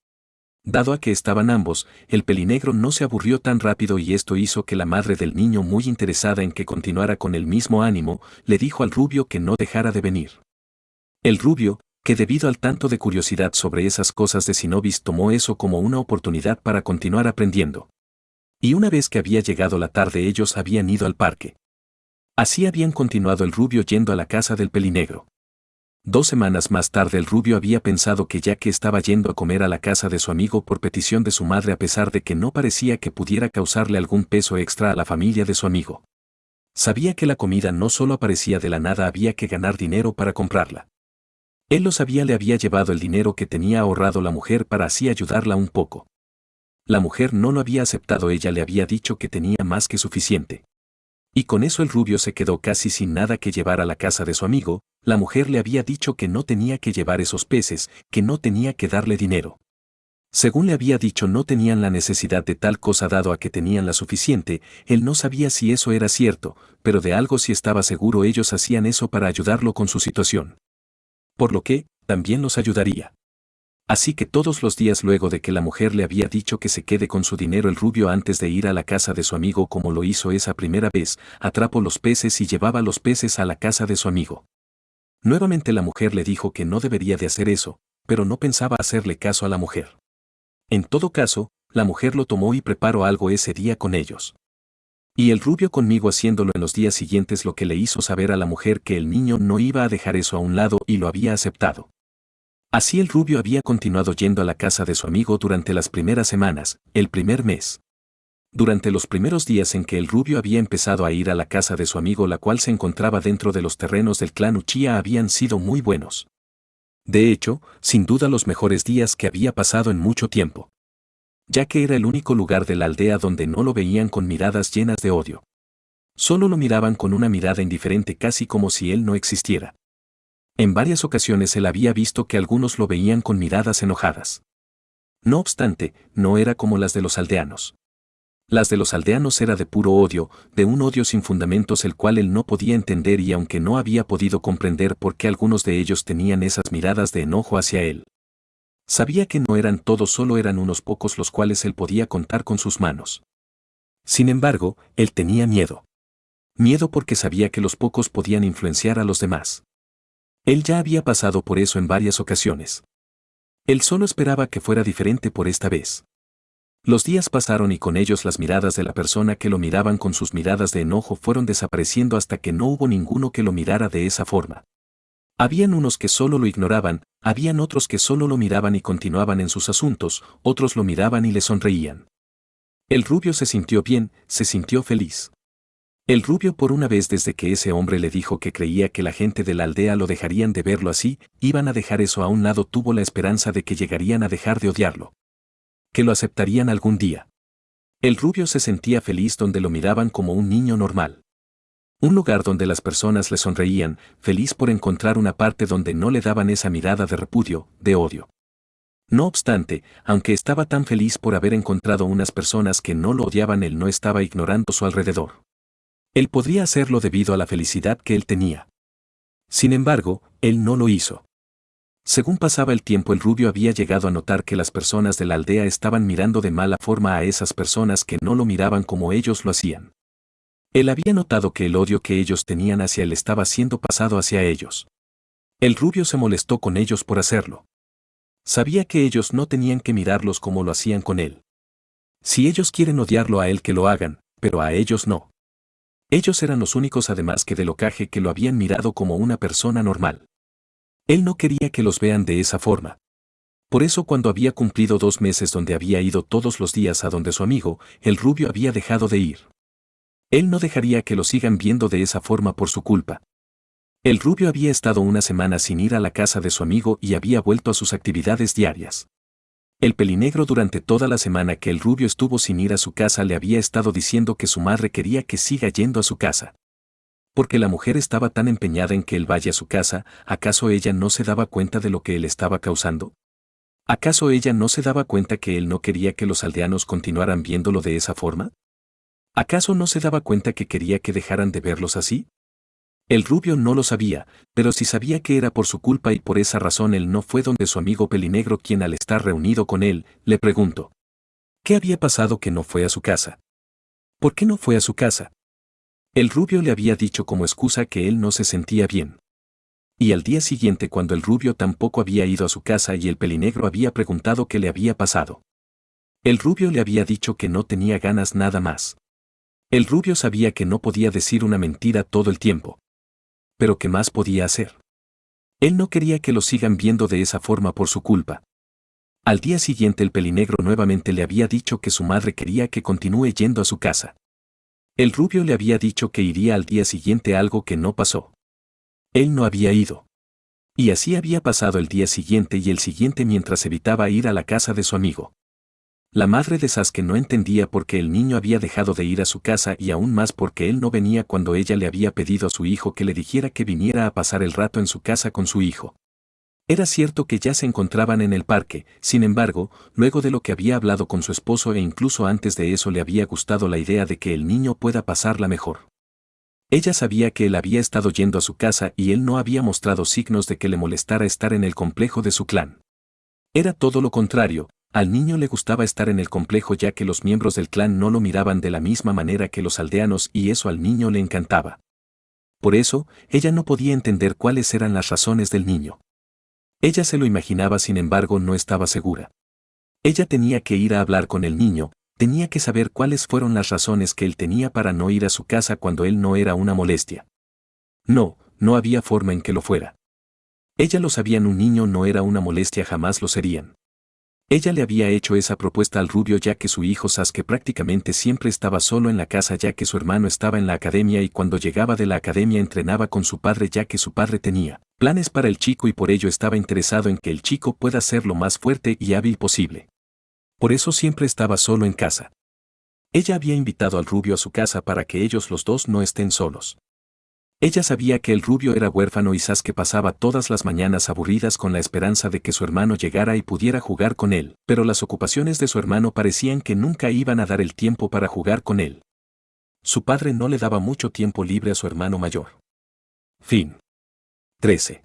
Dado a que estaban ambos, el pelinegro no se aburrió tan rápido y esto hizo que la madre del niño, muy interesada en que continuara con el mismo ánimo, le dijo al rubio que no dejara de venir. El rubio, que debido al tanto de curiosidad sobre esas cosas de Shinobi tomó eso como una oportunidad para continuar aprendiendo. Y una vez que había llegado la tarde ellos habían ido al parque. Así habían continuado el rubio yendo a la casa del pelinegro. 2 semanas más tarde el rubio había pensado que ya que estaba yendo a comer a la casa de su amigo por petición de su madre a pesar de que no parecía que pudiera causarle algún peso extra a la familia de su amigo. Sabía que la comida no solo aparecía de la nada, había que ganar dinero para comprarla. Él lo sabía, le había llevado el dinero que tenía ahorrado la mujer para así ayudarla un poco. La mujer no lo había aceptado, ella le había dicho que tenía más que suficiente. Y con eso el rubio se quedó casi sin nada que llevar a la casa de su amigo. La mujer le había dicho que no tenía que llevar esos peces, que no tenía que darle dinero. Según le había dicho no tenían la necesidad de tal cosa dado a que tenían la suficiente, él no sabía si eso era cierto, pero de algo sí estaba seguro, ellos hacían eso para ayudarlo con su situación. Por lo que, también los ayudaría. Así que todos los días luego de que la mujer le había dicho que se quede con su dinero, el rubio, antes de ir a la casa de su amigo como lo hizo esa primera vez, atrapó los peces y llevaba los peces a la casa de su amigo. Nuevamente la mujer le dijo que no debería de hacer eso, pero no pensaba hacerle caso a la mujer. En todo caso, la mujer lo tomó y preparó algo ese día con ellos. Y el rubio conmigo haciéndolo en los días siguientes, lo que le hizo saber a la mujer que el niño no iba a dejar eso a un lado y lo había aceptado. Así el rubio había continuado yendo a la casa de su amigo durante las primeras semanas, el primer mes. Durante los primeros días en que el rubio había empezado a ir a la casa de su amigo, la cual se encontraba dentro de los terrenos del clan Uchiha, habían sido muy buenos. De hecho, sin duda los mejores días que había pasado en mucho tiempo. Ya que era el único lugar de la aldea donde no lo veían con miradas llenas de odio. Solo lo miraban con una mirada indiferente, casi como si él no existiera. En varias ocasiones él había visto que algunos lo veían con miradas enojadas. No obstante, no era como las de los aldeanos. Las de los aldeanos era de puro odio, de un odio sin fundamentos, el cual él no podía entender, y aunque no había podido comprender por qué algunos de ellos tenían esas miradas de enojo hacia él. Sabía que no eran todos, solo eran unos pocos los cuales él podía contar con sus manos. Sin embargo, él tenía miedo. Miedo porque sabía que los pocos podían influenciar a los demás. Él ya había pasado por eso en varias ocasiones. Él solo esperaba que fuera diferente por esta vez. Los días pasaron y con ellos las miradas de la persona que lo miraban con sus miradas de enojo fueron desapareciendo hasta que no hubo ninguno que lo mirara de esa forma. Habían unos que solo lo ignoraban, habían otros que solo lo miraban y continuaban en sus asuntos, otros lo miraban y le sonreían. El rubio se sintió bien, se sintió feliz. El rubio, por una vez desde que ese hombre le dijo que creía que la gente de la aldea lo dejarían de verlo así, iban a dejar eso a un lado, tuvo la esperanza de que llegarían a dejar de odiarlo. Que lo aceptarían algún día. El rubio se sentía feliz donde lo miraban como un niño normal. Un lugar donde las personas le sonreían, feliz por encontrar una parte donde no le daban esa mirada de repudio, de odio. No obstante, aunque estaba tan feliz por haber encontrado unas personas que no lo odiaban, él no estaba ignorando su alrededor. Él podría hacerlo debido a la felicidad que él tenía. Sin embargo, él no lo hizo. Según pasaba el tiempo, el rubio había llegado a notar que las personas de la aldea estaban mirando de mala forma a esas personas que no lo miraban como ellos lo hacían. Él había notado que el odio que ellos tenían hacia él estaba siendo pasado hacia ellos. El rubio se molestó con ellos por hacerlo. Sabía que ellos no tenían que mirarlos como lo hacían con él. Si ellos quieren odiarlo a él, que lo hagan, pero a ellos no. Ellos eran los únicos, además que de locaje, que lo habían mirado como una persona normal. Él no quería que los vean de esa forma. Por eso, cuando había cumplido 2 meses donde había ido todos los días a donde su amigo, el rubio había dejado de ir. Él no dejaría que lo sigan viendo de esa forma por su culpa. El rubio había estado una semana sin ir a la casa de su amigo y había vuelto a sus actividades diarias. El pelinegro, durante toda la semana que el rubio estuvo sin ir a su casa, le había estado diciendo que su madre quería que siga yendo a su casa. Porque la mujer estaba tan empeñada en que él vaya a su casa, ¿acaso ella no se daba cuenta de lo que él estaba causando? ¿Acaso ella no se daba cuenta que él no quería que los aldeanos continuaran viéndolo de esa forma? ¿Acaso no se daba cuenta que quería que dejaran de verlos así? El rubio no lo sabía, pero sí sabía que era por su culpa, y por esa razón él no fue donde su amigo pelinegro, quien, al estar reunido con él, le preguntó: ¿qué había pasado que no fue a su casa? ¿Por qué no fue a su casa? El rubio le había dicho como excusa que él no se sentía bien. Y al día siguiente, cuando el rubio tampoco había ido a su casa y el pelinegro había preguntado qué le había pasado, el rubio le había dicho que no tenía ganas nada más. El rubio sabía que no podía decir una mentira todo el tiempo. Pero ¿qué más podía hacer? Él no quería que lo sigan viendo de esa forma por su culpa. Al día siguiente el pelinegro nuevamente le había dicho que su madre quería que continúe yendo a su casa. El rubio le había dicho que iría al día siguiente, algo que no pasó. Él no había ido. Y así había pasado el día siguiente y el siguiente mientras evitaba ir a la casa de su amigo. La madre de Sasuke no entendía por qué el niño había dejado de ir a su casa, y aún más porque él no venía cuando ella le había pedido a su hijo que le dijera que viniera a pasar el rato en su casa con su hijo. Era cierto que ya se encontraban en el parque, sin embargo, luego de lo que había hablado con su esposo e incluso antes de eso, le había gustado la idea de que el niño pueda pasarla mejor. Ella sabía que él había estado yendo a su casa y él no había mostrado signos de que le molestara estar en el complejo de su clan. Era todo lo contrario, al niño le gustaba estar en el complejo ya que los miembros del clan no lo miraban de la misma manera que los aldeanos y eso al niño le encantaba. Por eso, ella no podía entender cuáles eran las razones del niño. Ella se lo imaginaba, sin embargo, no estaba segura. Ella tenía que ir a hablar con el niño, tenía que saber cuáles fueron las razones que él tenía para no ir a su casa cuando él no era una molestia. No, no había forma en que lo fuera. Ella lo sabía, un niño no era una molestia, jamás lo serían. Ella le había hecho esa propuesta al rubio ya que su hijo Sasuke prácticamente siempre estaba solo en la casa ya que su hermano estaba en la academia y cuando llegaba de la academia entrenaba con su padre ya que su padre tenía planes para el chico y por ello estaba interesado en que el chico pueda ser lo más fuerte y hábil posible. Por eso siempre estaba solo en casa. Ella había invitado al rubio a su casa para que ellos los dos no estén solos. Ella sabía que el rubio era huérfano y Sasuke pasaba todas las mañanas aburridas con la esperanza de que su hermano llegara y pudiera jugar con él, pero las ocupaciones de su hermano parecían que nunca iban a dar el tiempo para jugar con él. Su padre no le daba mucho tiempo libre a su hermano mayor. Fin. 13.